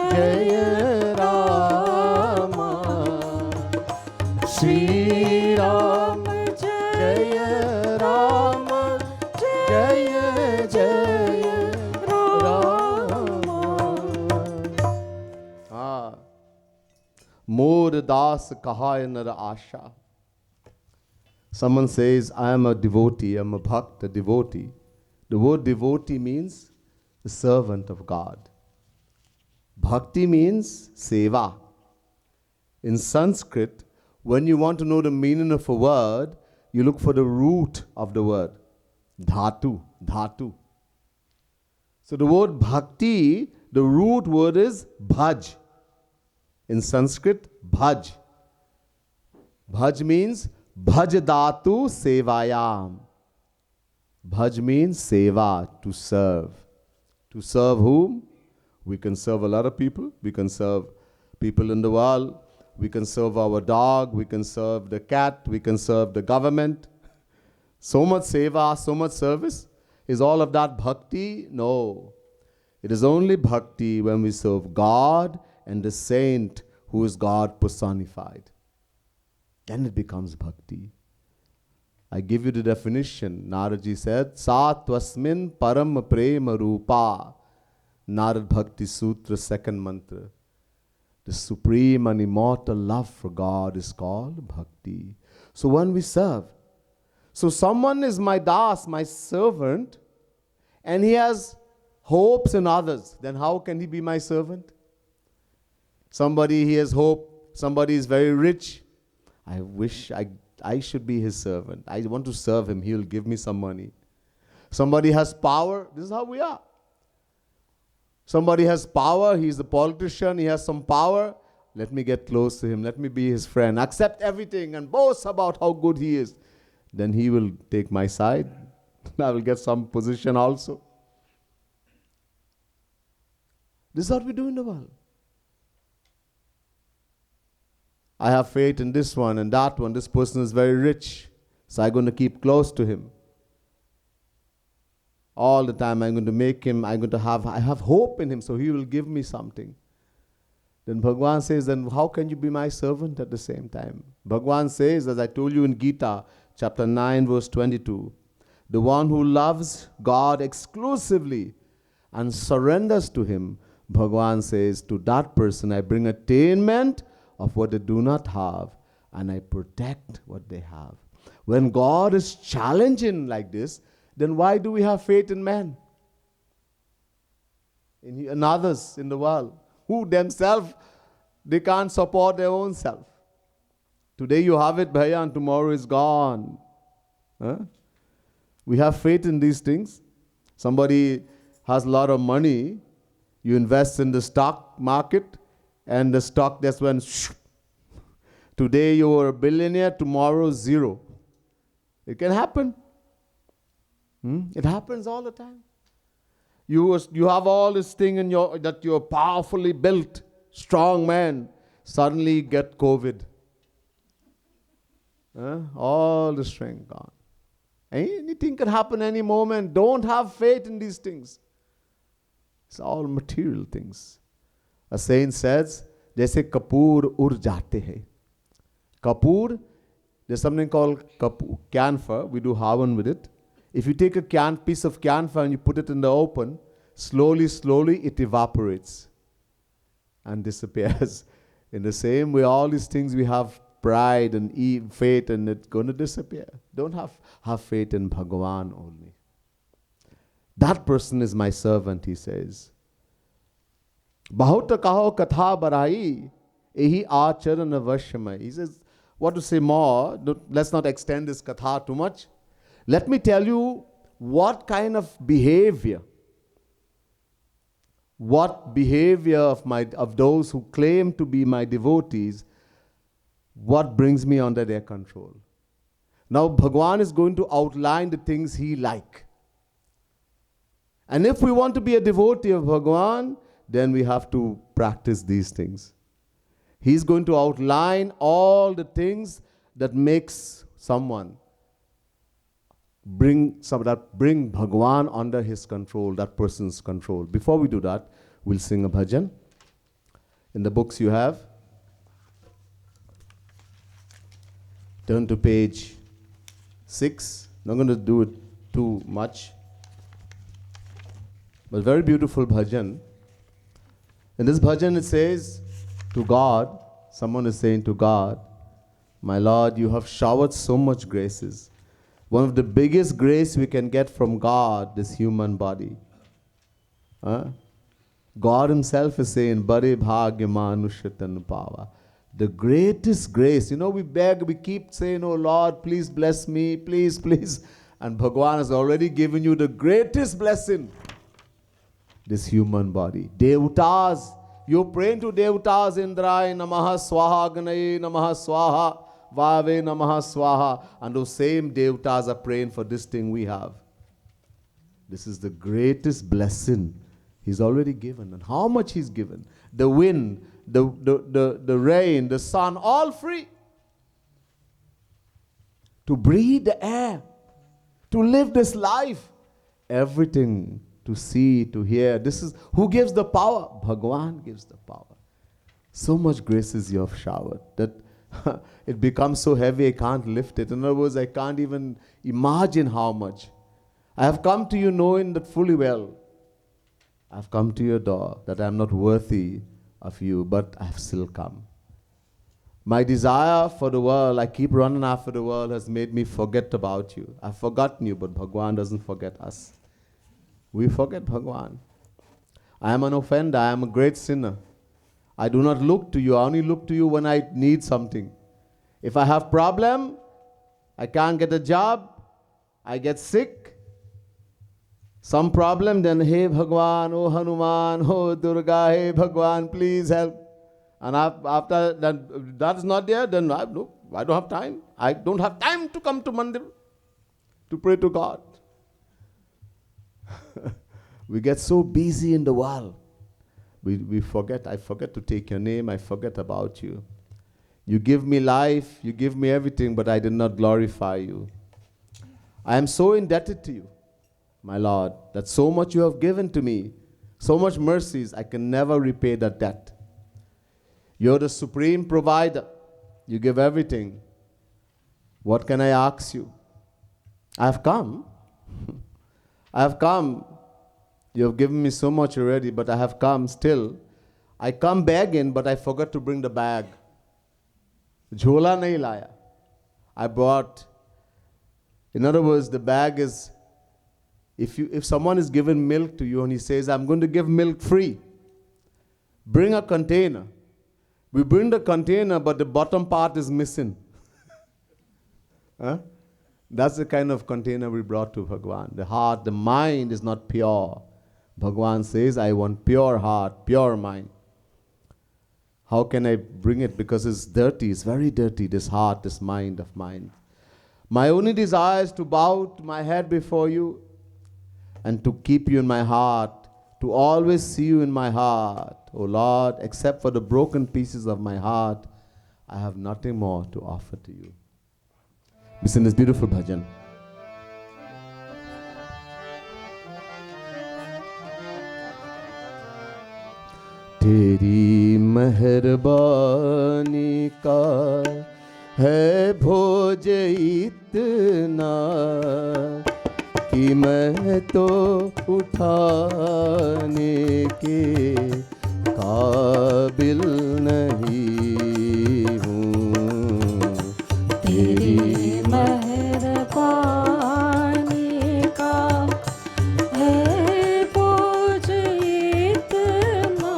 Shri Ram Jaya Ram Jaya Jaya Ram. More das kahaya nara asha. Someone says, I am a devotee, I am a bhakta, devotee. The word devotee means the servant of God. Bhakti means seva. In Sanskrit, when you want to know the meaning of a word, you look for the root of the word. Dhatu, dhatu. So the word bhakti, the root word is bhaj. In Sanskrit, bhaj. Bhaj means bhaj dhatu sevayam. Bhaj means seva, to serve. To serve whom? We can serve a lot of people. We can serve people in the world. We can serve our dog. We can serve the cat. We can serve the government. So much seva, so much service. Is all of that bhakti? No. It is only bhakti when we serve God and the saint who is God personified. Then it becomes bhakti. I give you the definition. Naraji said, Satvasmin param prema rupa. Narad Bhakti Sutra, second mantra. The supreme and immortal love for God is called bhakti. So when we serve, so someone is my das, my servant, and he has hopes in others, then how can he be my servant? Somebody, he has hope, somebody is very rich. I wish I should be his servant. I want to serve him, he will give me some money. Somebody has power, this is how we are. Somebody has power, he's a politician, he has some power. Let me get close to him, let me be his friend, accept everything and boast about how good he is. Then he will take my side. I will get some position also. This is what we do in the world. I have faith in this one and that one. This person is very rich, so I'm going to keep close to him. All the time I'm going to make him, I have hope in him, so he will give me something. Then Bhagavan says, then how can you be my servant at the same time? Bhagavan says, as I told you in Gita, chapter 9, verse 22, the one who loves God exclusively and surrenders to him, Bhagavan says, to that person I bring attainment of what they do not have, and I protect what they have. When God is challenging like this, then why do we have faith in man? In others in the world, who themselves, they can't support their own self. Today you have it, bhaiya, and tomorrow is gone. Huh? We have faith in these things. Somebody has a lot of money, you invest in the stock market, and the stock just went shoo. Today you are a billionaire, tomorrow zero. It can happen. It happens all the time. You have all this thing in that you're powerfully built, strong man. Suddenly get COVID. All the strength gone. Anything can happen any moment. Don't have faith in these things. It's all material things. A saint says, "Jaise kapoor ur jate hai." Kapoor, there's something called camphor. We do havan with it. If you take a piece of camphor and you put it in the open, slowly it evaporates and disappears. In the same way, all these things we have pride and faith, and it's going to disappear. Don't have faith in Bhagavan only. That person is my servant, he says. Bahut kaho katha barai, ehi acharan avashyamai. He says, what to say more? Let's not extend this katha too much. Let me tell you what kind of behavior of those who claim to be my devotees, what brings me under their control. Now Bhagavan is going to outline the things he like. And if we want to be a devotee of Bhagavan, then we have to practice these things. He's going to outline all the things that makes someone bring Bhagavan under his control, that person's control. Before we do that, we'll sing a bhajan. In the books you have, turn to page 6. Not going to do it too much, but very beautiful bhajan. In this bhajan it says to God, someone is saying to God, my Lord, you have showered so much graces. One of the biggest grace we can get from God, this human body. God himself is saying, Bare bhagya manushatan pava. The greatest grace. We beg, we keep saying, oh Lord, please bless me, please, please. And Bhagavan has already given you the greatest blessing. This human body. Devatas. You're praying to Devatas, Indrai Namaha Swaha, Ganai Namaha Swaha, Vave Namaha Swaha. And those same Devatas are praying for this thing we have. This is the greatest blessing He's already given. And how much He's given. The wind, the rain, the sun, all free. To breathe the air, to live this life, everything, to see, to hear. This is who gives the power? Bhagwan gives the power. So much graces you have showered that it becomes so heavy I can't lift it. In other words, I can't even imagine how much. I have come to you knowing that fully well. I have come to your door that I am not worthy of you, but I have still come. My desire for the world, I keep running after the world, has made me forget about you. I've forgotten you, but Bhagwan doesn't forget us. We forget Bhagwan. I am an offender. I am a great sinner. I do not look to you. I only look to you when I need something. If I have problem, I can't get a job, I get sick, some problem, then hey Bhagwan, oh Hanuman, oh Durga, hey Bhagwan, please help. And after that is not there, then I don't have time. I don't have time to come to mandir to pray to God. We get so busy in the world. We forget. I forget to take your name. I forget about you. You give me life. You give me everything, but I did not glorify you. I am so indebted to you, my Lord, that so much you have given to me, so much mercies, I can never repay that debt. You're the supreme provider. You give everything. What can I ask you? I have come. I have come. You have given me so much already, but I have come still. I come begging, but I forgot to bring the bag. Jhola nahi laya. I brought. In other words, the bag is, if someone is giving milk to you and he says, I'm going to give milk free, bring a container. We bring the container, but the bottom part is missing. Huh? That's the kind of container we brought to Bhagwan. The heart, the mind is not pure. Bhagwan says, I want pure heart, pure mind. How can I bring it? Because it's dirty, it's very dirty, this heart, this mind of mine. My only desire is to bow my head before you and to keep you in my heart, to always see you in my heart. Oh Lord, except for the broken pieces of my heart, I have nothing more to offer to you. Listen to this beautiful bhajan. तेरी मेहरबानी का है भोज इतना कि मैं तो उठाने के काबिल नहीं हूँ. तेरी मेहरबानी का है बोझ इतना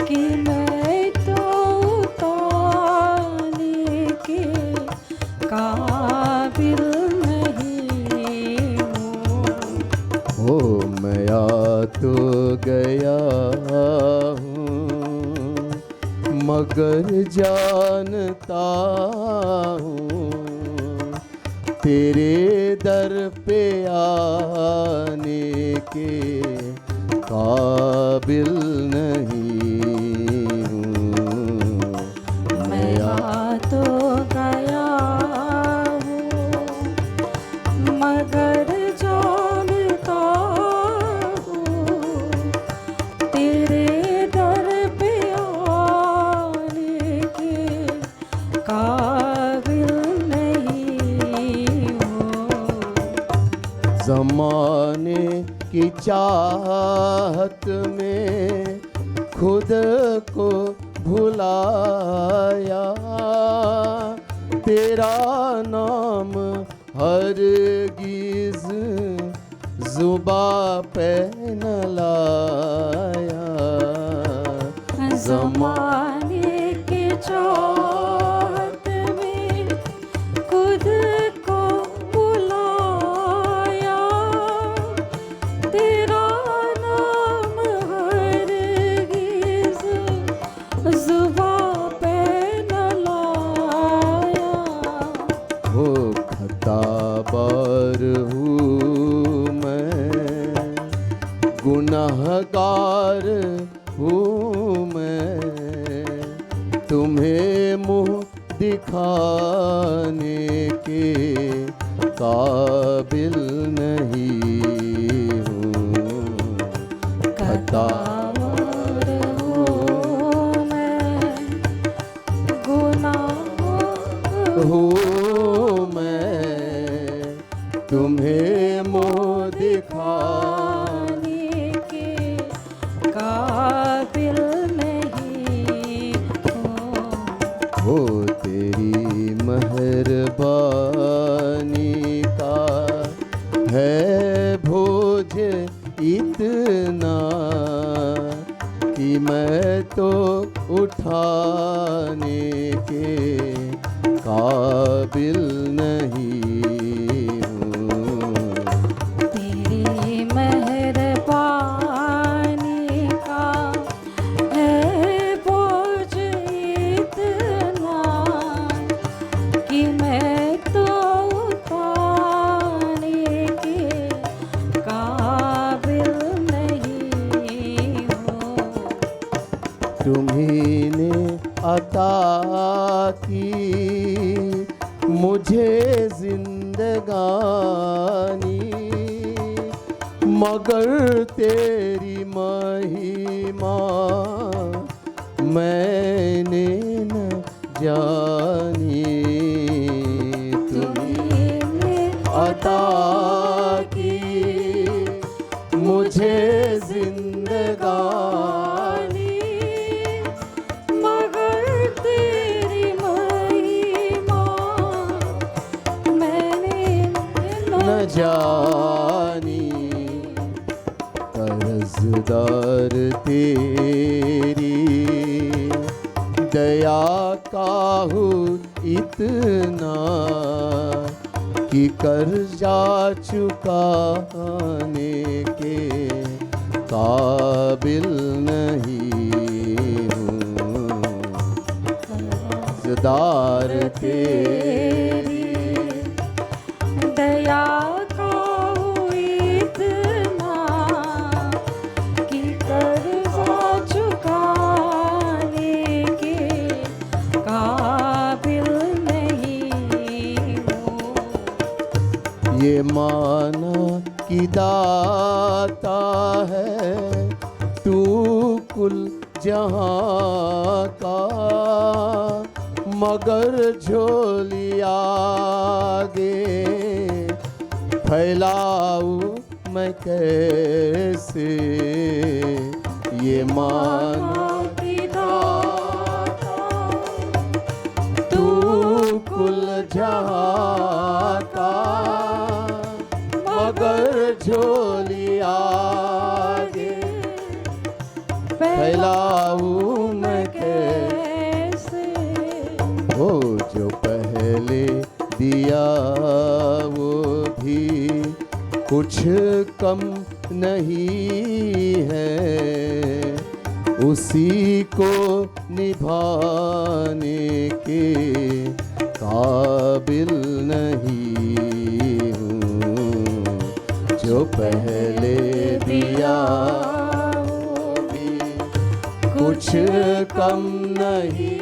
कि मैं तो उतारने के काबिल नहीं हूँ. ओ मैं आ तो गया हूँ मगर जानता हूँ तेरे दर पे आने के काबिल नहीं हूँ. मैं आ तो गया हूँ मगर जानता हूँ तेरे दर पे आने के काबिल नहीं हूँ. ज़माने की चाहत में खुद को भुलाया तेरा नाम हरगिज़ ज़ुबां पे न लाया. ज़माने की चाहत में खुद को बुलाया तेरा नाम हरगिज़ ज़ुबां पे न लाया. हो खताबार हूँ गुनहगार हूँ मैं, तुम्हें मुँह दिखाने के काबिल नहीं हूँ। खतावर हूँ मैं, गुनाह हूँ मैं, तुम्हें मुँह दिखाने के काबिल नहीं हूँ। हो तेरी मेहरबानी का है भोज इतना कि मैं तो उठाने के काबिल नहीं हूँ। तेरी मेहरबानी का है बोझ इतना कि मैं तो उठाने के काबिल नहीं हूँ। तुम्ही ने अता की मुझे जिंदगानी, मगर तेरी महिमा मैंने न जानी। तुम्ही अता की मुझे जिंदगानी, मगर तेरी महिमा मैंने न जानी। कर्जदार तेरी दया का हूँ इतना कि कर्जा चुकाने के काबिल नहीं हूँ। कर्जदार तेरी दया का इतना कि कर्जा चुकाने के काबिल नहीं हूँ। ये माना कि दाता है तू कुल जहाँ का, मगर झोली आगे फैलाऊं मैं कैसे। ये माना कि दाता तू कुल जहाँ का, मगर झोली आगे फैलाऊं मैं कैसे। वो जो पहले दिया वो भी कुछ कम नहीं है, उसी को निभाने के काबिल नहीं हूँ। जो पहले दिया वो भी कुछ कम नहीं,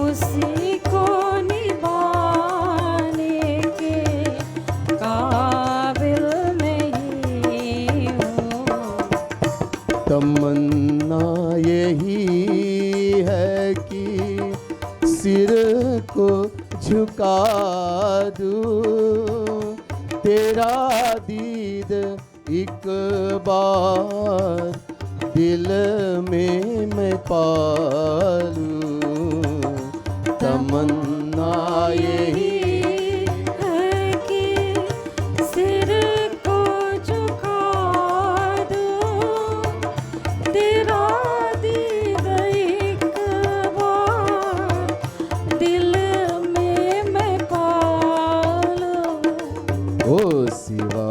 उसी को निभाने के काबिल नहीं हूँ। तमन्ना यही है कि सिर को झुका दूं, तेरा दीद एक बार दिल में मैं पालूं। तमन्ना यही है कि सिर को झुका दूं, तेरा दीद एक बार दिल में मैं पालूं। ओ सिवा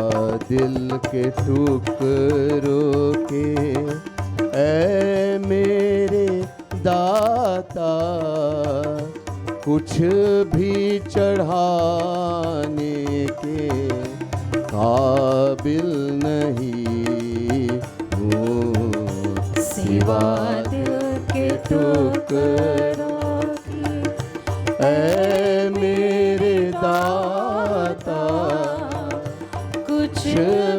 दिल के टुकड़ों के ऐ मेरे दाता, कुछ भी चढ़ाने के काबिल सिवा दिल के टुकड़ों की ऐ मेरे दाता कुछ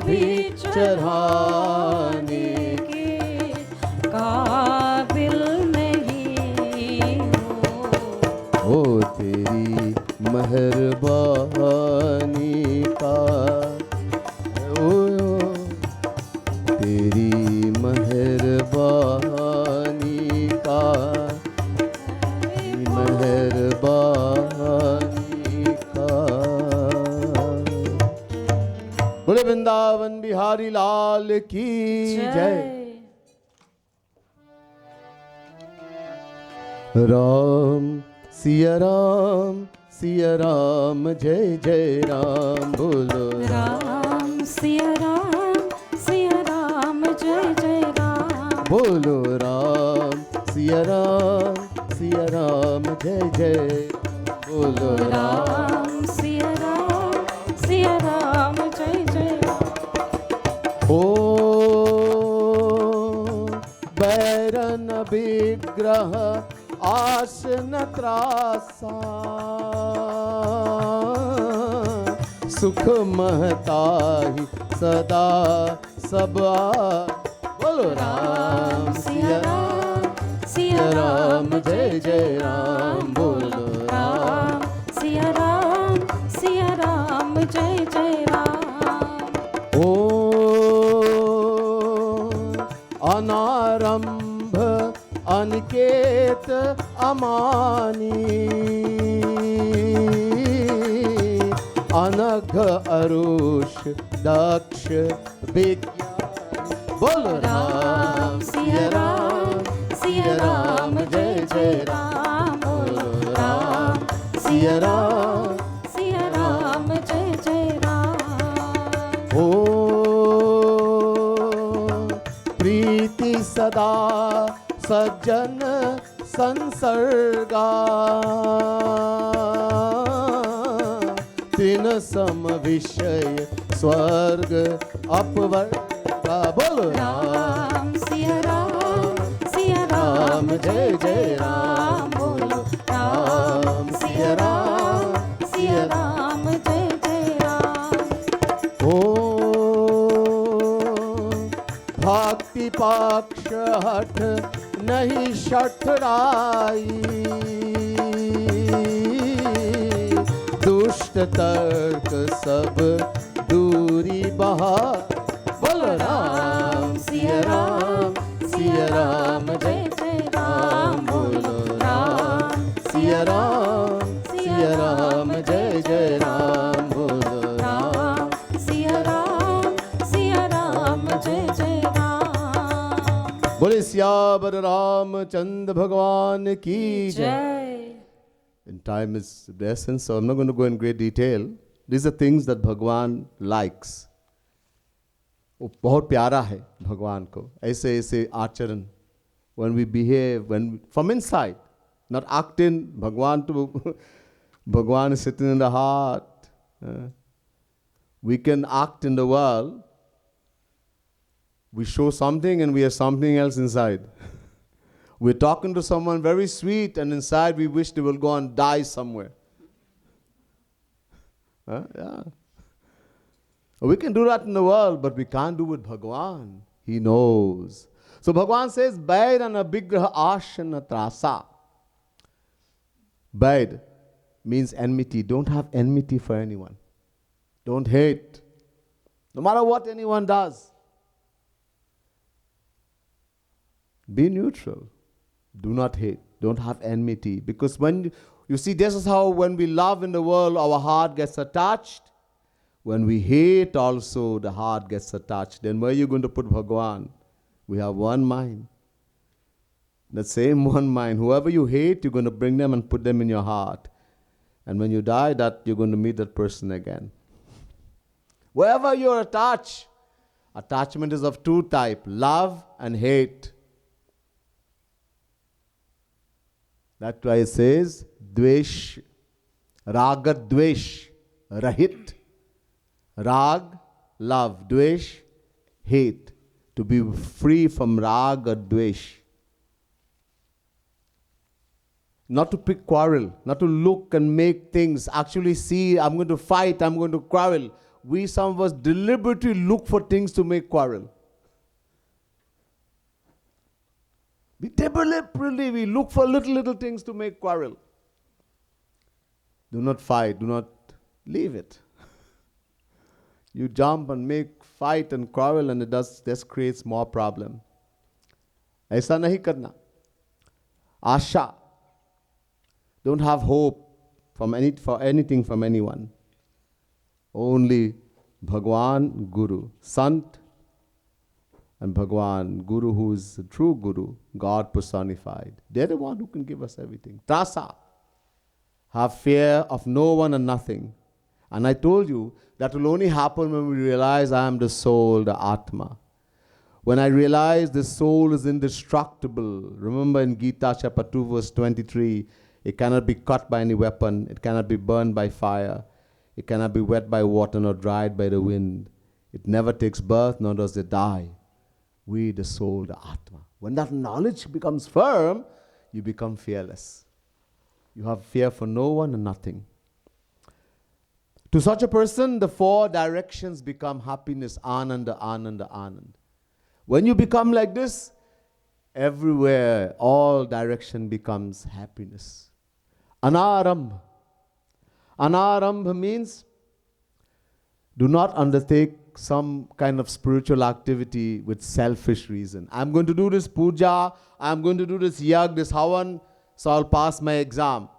भी चढ़ाने के काबिल नहीं हो। ओ तेरी मेहरबानी का, ओ तेरी मेहरबानी का, मेहरबानी का। बोले वृंदावन बिहारी लाल की जय। राम सिया राम जय जय राम। बोलो राम सिया राम जय जय राम। बोलो राम सिया राम जय जय। बोलो राम सिया राम जय जय राम। ओ बैरन विग्रह आसन त्रासा, सुख महताहि सदा सब बोलो राम सिया राम जय जय राम। बोलो राम सिया राम जय जय राम। ओ अनारंभ अनिकेत अमानी, अनघ अरुष दक्ष विज्ञान। बोलो राम सिया राम जय जय राम। बोलो राम सिया राम जय जय राम। ओ प्रीति सदा सज्जन संसर्गा, तीन सम विषय स्वर्ग अपवर्गा। बोलो राम सिया राम जय जय राम। बोलो राम सिया राम जय जय राम। ओ भक्ति पक्ष हठ नहीं शठराई, दुष्ट तर्क सब दूरी बहा। बोलो राम सिया राम जय जय राम। बोलो राम सिया राम जय जय राम। बोलो राम सिया राम जय जय राम। बोले सियावर रामचंद्र भगवान की जय। जय। And time is the essence, so I'm not going to go in great detail. These are things that Bhagwan likes. वो बहुत प्यारा है भगवान को, ऐसे ऐसे आचरण. When we behave, from inside, not acting. Bhagwan is sitting in the heart. We can act in the world. We show something and we are something else inside. We're talking to someone very sweet and inside we wish they will go and die somewhere. Yeah. We can do that in the world, but we can't do with Bhagwan. He knows. So Bhagwan says, Bairana Bigraha Ashana Trasa. Baid means enmity. Don't have enmity for anyone. Don't hate. No matter what anyone does. Be neutral. Do not hate. Don't have enmity. Because when you see, this is how when we love in the world, our heart gets attached. When we hate also, the heart gets attached. Then where are you going to put Bhagwan? We have one mind. The same one mind. Whoever you hate, you're going to bring them and put them in your heart. And when you die, that you're going to meet that person again. Wherever you're attached, attachment is of two types, love and hate. That's why it says, Dvesh, Raga Dvesh, Rahit. Rag, love. Dvesh, hate. To be free from Raga Dvesh. not to pick quarrel, not to look and make things, actually see, I'm going to fight, I'm going to quarrel. We, some of us, deliberately look for things to make quarrel. We look for little things to make quarrel. Do not fight, do not leave it. You jump and make fight and quarrel, and it just creates more problem. ऐसा नहीं करना. Asha. Don't have hope for anything from anyone. Only Bhagwan Guru, Sant and Bhagwan Guru, who is the true Guru, God personified. They're the one who can give us everything. Trasa. Have fear of no one and nothing. And I told you that will only happen when we realize I am the soul, the Atma. When I realize the soul is indestructible. Remember in Gita chapter 2 verse 23, it cannot be cut by any weapon. It cannot be burned by fire. It cannot be wet by water nor dried by the wind. It never takes birth nor does it die. We, the soul, the Atma. When that knowledge becomes firm, you become fearless. You have fear for no one and nothing. To such a person, the four directions become happiness, ananda, ananda, anand. When you become like this, everywhere, all direction becomes happiness. Anarambha. Anarambha means do not undertake some kind of spiritual activity with selfish reason. I'm going to do this puja, I'm going to do this yag, this havan, so I'll pass my exam.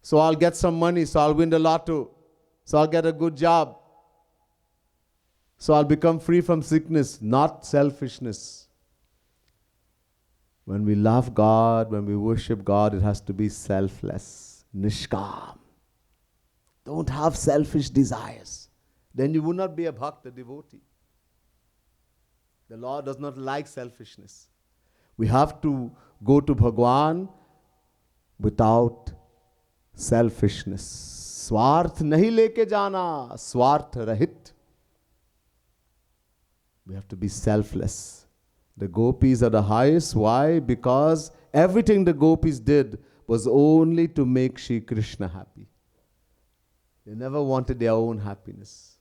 So I'll get some money, so I'll win the lotto, so I'll get a good job. So I'll become free from sickness, not selfishness. When we love God, when we worship God, it has to be selfless, nishkam. Don't have selfish desires. Then you will not be a bhakta, devotee. The Lord does not like selfishness. We have to go to Bhagwan without selfishness. Swarth nahi leke jana, swarth rahit. We have to be selfless. The gopis are the highest. Why? Because everything the gopis did was only to make Shri Krishna happy. They never wanted their own happiness.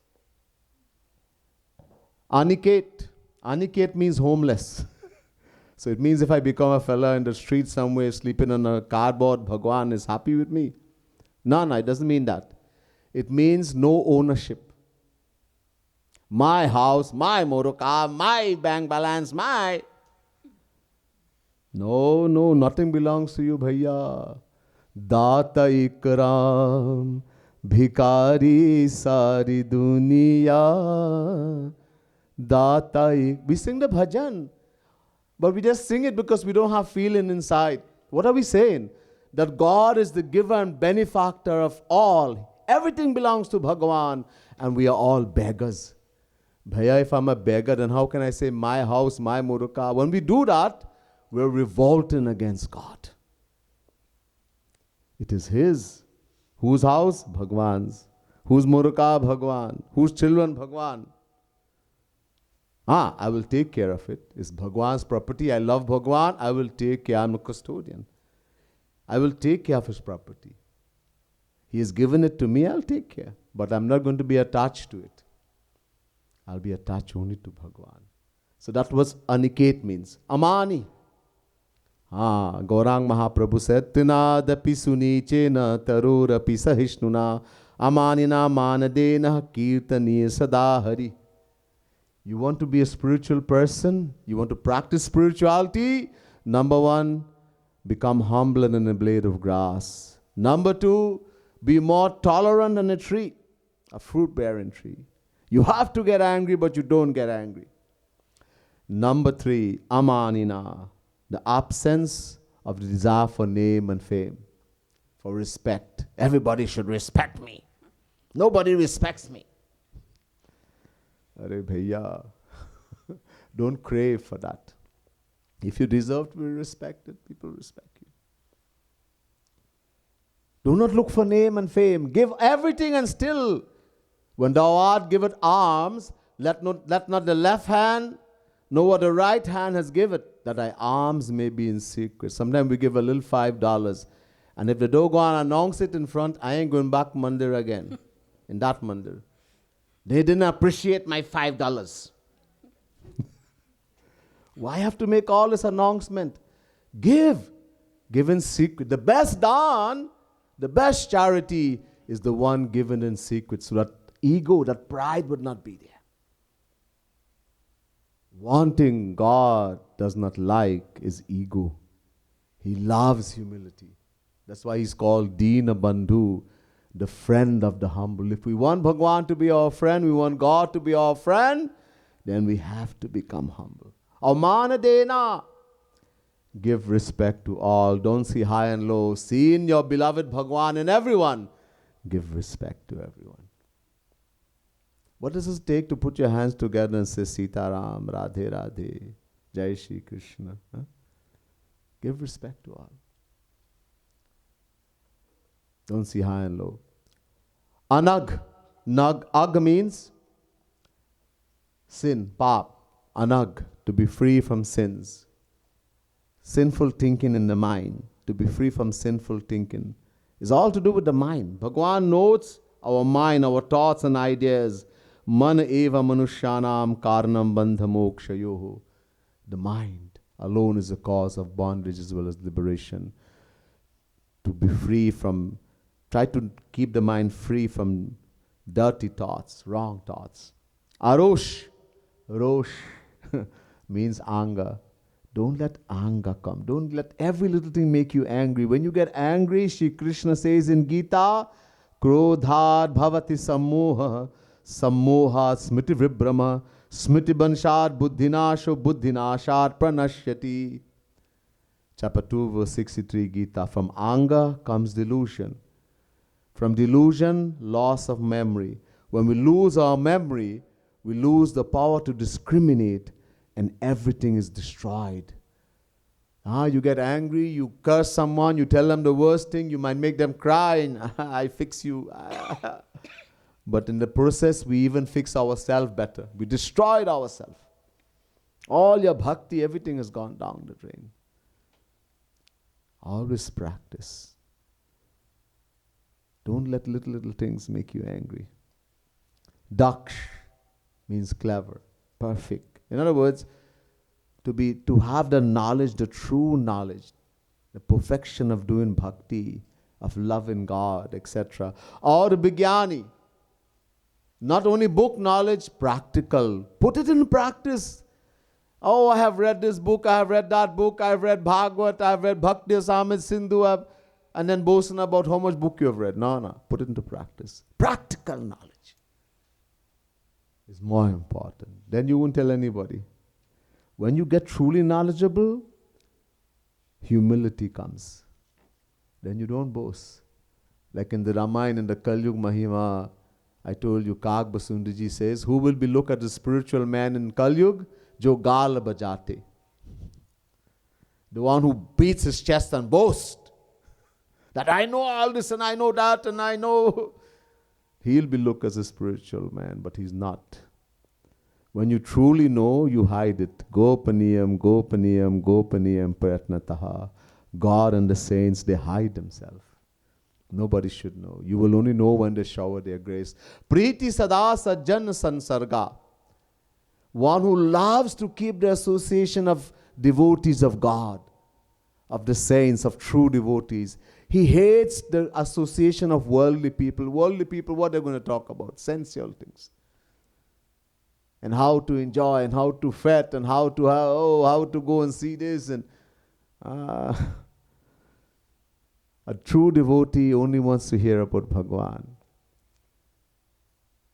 Aniket. Aniket means homeless. So it means if I become a fella in the street somewhere sleeping on a cardboard, Bhagwan is happy with me. No, it doesn't mean that. It means no ownership. My house, my motor car, my bank balance, my... No, nothing belongs to you, bhaiya. Data ikram, bhikari sari duniya. We sing the bhajan, but we just sing it because we don't have feeling inside. What are we saying? That God is the giver and benefactor of all. Everything belongs to Bhagavan, and we are all beggars. Bhaiya, if I'm a beggar, then how can I say my house, my motor car? When we do that, we're revolting against God. It is His. Whose house? Bhagwan's. Whose motor car? Bhagwan. Whose children? Bhagwan. I will take care of it. It's Bhagwan's property. I love Bhagwan. I will take care. I'm a custodian. I will take care of His property. He has given it to me. I'll take care. But I'm not going to be attached to it. I'll be attached only to Bhagwan. So that was Aniket means. Amani. Gaurang Mahaprabhu said, Tinadapi sunichena tarurapi sahishnuna amanina manadena kirtaniya sadahari. You want to be a spiritual person? You want to practice spirituality? Number one, become humble than a blade of grass. Number two, be more tolerant than a tree, a fruit-bearing tree. You have to get angry, but you don't get angry. Number three, amanina, the absence of the desire for name and fame, for respect. Everybody should respect me. Nobody respects me. Arey bhaiya, don't crave for that. If you deserve to be respected, people respect you. Do not look for name and fame. Give everything and still, when thou art given alms, let not the left hand know what the right hand has given, that thy alms may be in secret. Sometimes we give a little $5, and if the doggone announce it in front, I ain't going back mandir again, in that mandir. They didn't appreciate my $5. Why have to make all this announcement? Give in secret. The best dawn, the best charity is the one given in secret, so that ego, that pride would not be there. Wanting God does not like is ego. He loves humility. That's why he's called Dina Bandhu, the friend of the humble. If we want Bhagwan to be our friend, we want God to be our friend, then we have to become humble. Amana dena. Give respect to all. Don't see high and low. See in your beloved Bhagwan in everyone. Give respect to everyone. What does it take to put your hands together and say Sitaram, Radhe Radhe, Jai Shri Krishna? Huh? Give respect to all. Don't see high and low. Anag. Ag means sin, pap. Anag, to be free from sins. Sinful thinking in the mind, to be free from sinful thinking, is all to do with the mind. Bhagwan knows our mind, our thoughts and ideas. Man eva manushyanam karnam bandha mokshayoho. The mind alone is the cause of bondage as well as liberation. To be free from, try to keep the mind free from dirty thoughts, wrong thoughts. Arosh, Rosh means anger. Don't let anger come. Don't let every little thing make you angry. When you get angry, Shri Krishna says in Gita, Krodhat bhavati sammoha, sammoha smiti vibrama, smiti banshad buddhinasho buddhinashad pranashyati. Chapter 2, verse 63, Gita. From anger comes delusion. From delusion, loss of memory. When we lose our memory, we lose the power to discriminate, and everything is destroyed. You get angry, you curse someone, you tell them the worst thing, you might make them cry, and I fix you. But in the process, we even fix ourselves better. We destroyed ourselves. All your bhakti, everything has gone down the drain. Always practice. Don't let little things make you angry. Daksh means clever, perfect. In other words, to have the knowledge, the true knowledge, the perfection of doing bhakti, of loving God, etc. Or the Vigyani. Not only book knowledge, practical. Put it in practice. Oh, I have read this book, I have read that book, I have read Bhagavad, I have read Bhakti Rasamrita Sindhu, and then boasting about how much book you have read. No. Put it into practice. Practical knowledge is more important. Then you won't tell anybody. When you get truly knowledgeable, humility comes. Then you don't boast. Like in the Ramayana, in the Kalyug Mahima, I told you, Kag Basundiji says, who will be look at the spiritual man in Kalyug? Jo gal bajate. The one who beats his chest and boasts that I know all this and I know that and I know. He'll be looked as a spiritual man, but he's not. When you truly know, you hide it. Gopaniyam, gopaniyam, gopaniyam pratnataha. God and the saints, they hide themselves. Nobody should know. You will only know when they shower their grace. Priti sada sajjan sansarga. One who loves to keep the association of devotees of God, of the saints, of true devotees. He hates the association of worldly people. Worldly people, what they're going to talk about? Sensual things. And how to enjoy, and how to fete, and how to go and see this. And a true devotee only wants to hear about Bhagwan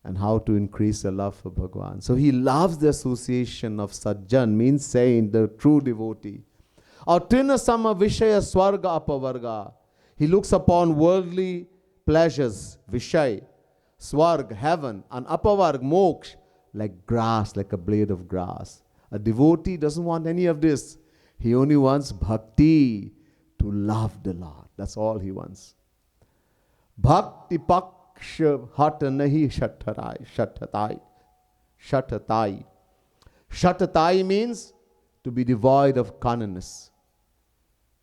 and how to increase the love for Bhagwan. So he loves the association of Sajjan, means saint, the true devotee. Or Trina Sama Vishaya Swarga Apavarga. He looks upon worldly pleasures, Vishay, Swarg, heaven, and Apavarg, Moksha, like grass, like a blade of grass. A devotee doesn't want any of this. He only wants bhakti, to love the Lord. That's all he wants. Bhakti paksha hata nahi shatatai. Shatatai means to be devoid of cunningness,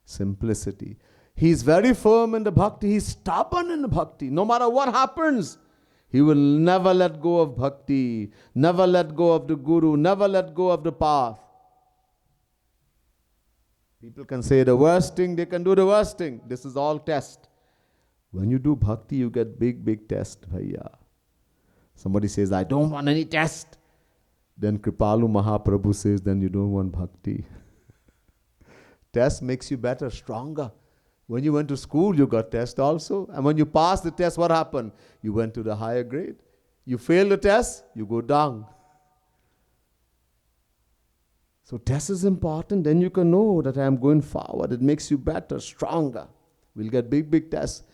simplicity. He's very firm in the bhakti. He's stubborn in the bhakti. No matter what happens, he will never let go of bhakti, never let go of the guru, never let go of the path. People can say the worst thing, they can do the worst thing. This is all test. When you do bhakti, you get big, big test, bhaiya. Somebody says, I don't want any test. Then Kripalu Mahaprabhu says, then you don't want bhakti. Test makes you better, stronger. When you went to school, you got test also. And when you passed the test, what happened? You went to the higher grade. You fail the test, you go down. So test is important. Then you can know that I am going forward. It makes you better, stronger. We'll get big, big tests.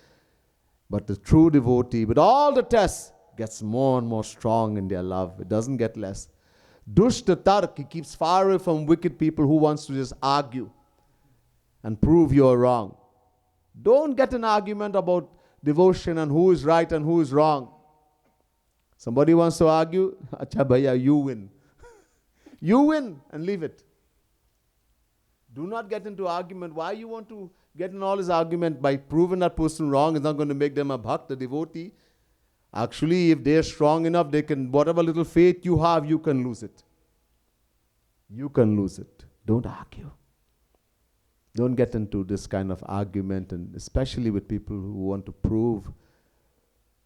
But the true devotee, with all the tests, gets more and more strong in their love. It doesn't get less. Dushta Tark, he keeps far away from wicked people who wants to just argue and prove you're wrong. Don't get an argument about devotion and who is right and who is wrong. Somebody wants to argue, acha bhaiya, you win. You win and leave it. Do not get into argument. Why you want to get in all this argument? By proving that person wrong is not going to make them a bhakt, a devotee. Actually, if they are strong enough, they can, whatever little faith you have, you can lose it. You can lose it. Don't argue. Don't get into this kind of argument, and especially with people who want to prove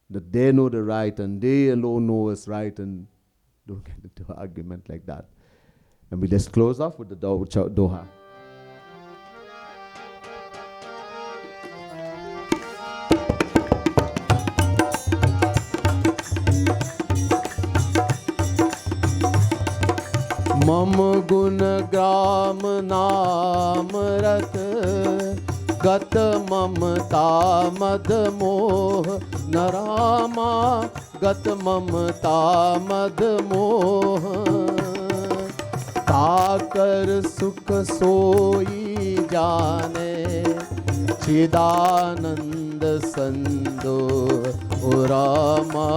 that they know the right and they alone know is right, and don't get into an argument like that. And we just close off with the Doha. मम गुण ग्राम नाम रत गत ममता मद मोह नरामा गत ममता मद मोह ताकर सुख सोई जाने चिदानंद संदो ओ रामा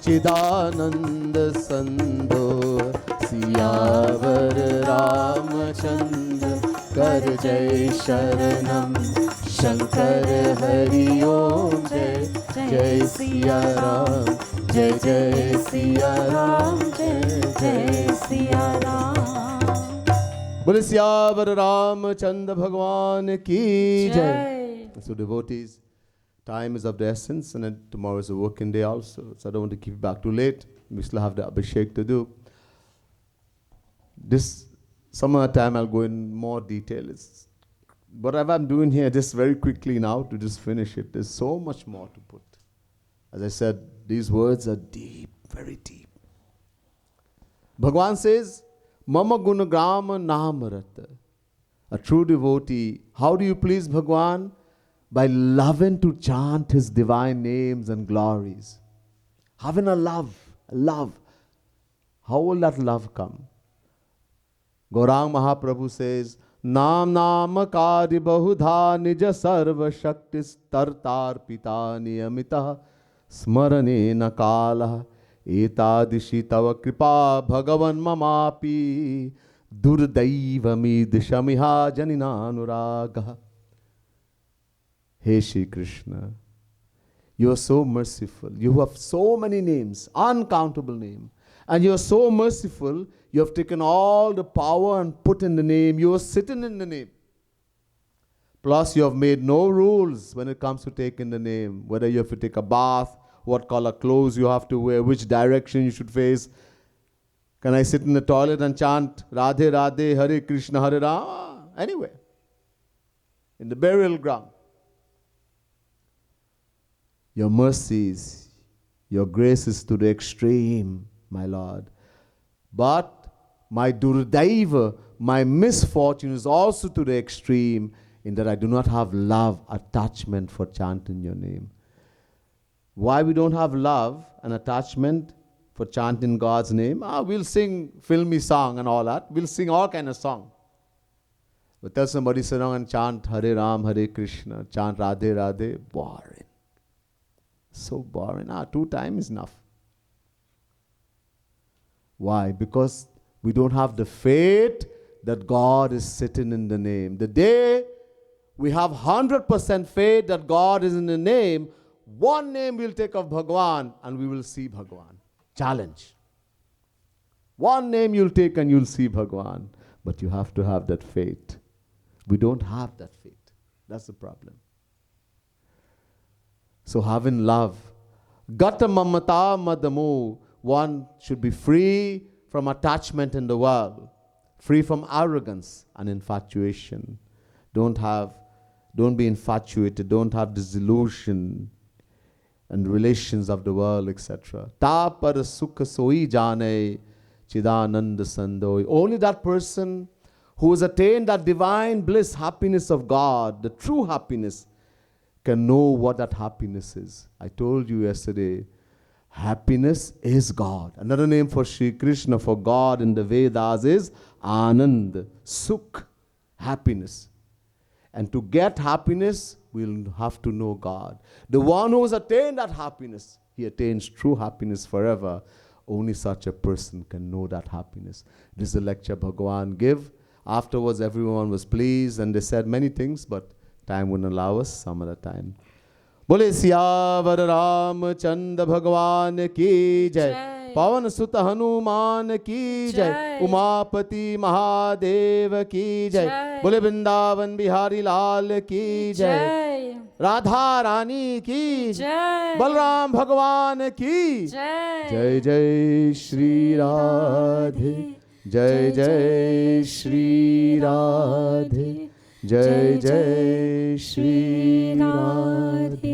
चिदानंद संदो सियावर रामचंद्र कर जय शरणम शंकर हरि ओम जय जय सिया राम जय जय सिया राम जय जय सिया राम। बोले सियावर रामचंद्र भगवान की जय। So devotees, time is of the essence, and then tomorrow is a working day also, so I don't want to keep it back too late. We still have the Abhishek to do. This summer time I'll go in more detail. Whatever I'm doing here, just very quickly now to just finish it. There's so much more to put. As I said, these words are deep, very deep. Bhagwan says, Mama gunagram namarata. A true devotee, how do you please Bhagwan? By loving to chant his divine names and glories. Having a love. How will that love come? Gaurang Mahaprabhu says, Nam Nam Kari Bahudha Nija Sarva Shaktis Tartar Pita Niyamita Smarane Nakala Etadishi Tava Kripa Bhagavan Mamapi Durdaiva Midshamiha Janinanuraga. Hey Shri Krishna, you are so merciful. You have so many names, uncountable names. And you are so merciful, you have taken all the power and put in the name. You are sitting in the name. Plus, you have made no rules when it comes to taking the name. Whether you have to take a bath, what color clothes you have to wear, which direction you should face. Can I sit in the toilet and chant Radhe Radhe, Hare Krishna, Hare Rama? Anywhere. In the burial ground. Your mercies, your graces to the extreme, my Lord. But my durdaiva, my misfortune is also to the extreme in that I do not have love, attachment for chanting your name. Why we don't have love and attachment for chanting God's name? We'll sing filmy song and all that. We'll sing all kind of song. But tell somebody sit down and chant Hare Ram, Hare Krishna, chant Radhe Radhe, boring. So boring. 2 times is enough. Why? Because We don't have the faith that God is sitting in the name. The day we have 100% faith that God is in the name, one name we'll take of Bhagwan and we will see Bhagwan. Challenge. One name you'll take and you'll see Bhagwan. But you have to have that faith. We don't have that faith. That's the problem. So having love. Gata mamata madamo. One should be free from attachment in the world. Free from arrogance and infatuation. Don't be infatuated. Don't have disillusion and relations of the world, etc. Ta par sukha soi jane chidanand sandoi. Only that person who has attained that divine bliss, happiness of God, the true happiness, can know what that happiness is. I told you yesterday, happiness is God. Another name for Shri Krishna, for God in the Vedas, is Anand, Sukh, happiness. And to get happiness, we'll have to know God. The one who has attained that happiness, he attains true happiness forever. Only such a person can know that happiness. This is a lecture Bhagwan gave. Afterwards, everyone was pleased and they said many things, but time wouldn't allow us some other time. Bole Siyavar Ramchand Bhagwan ki jai. Pavan Sutta Hanuman ki jai. Umapati Mahadev ki jai. Bole Vrindavan Bihari Lal ki jai. Radha Rani ki jai. Balram Bhagwan ki jai. Jai Jai Shri Radhe. Jai Jai Shri Radhe. Jai Jai Shri Radhe.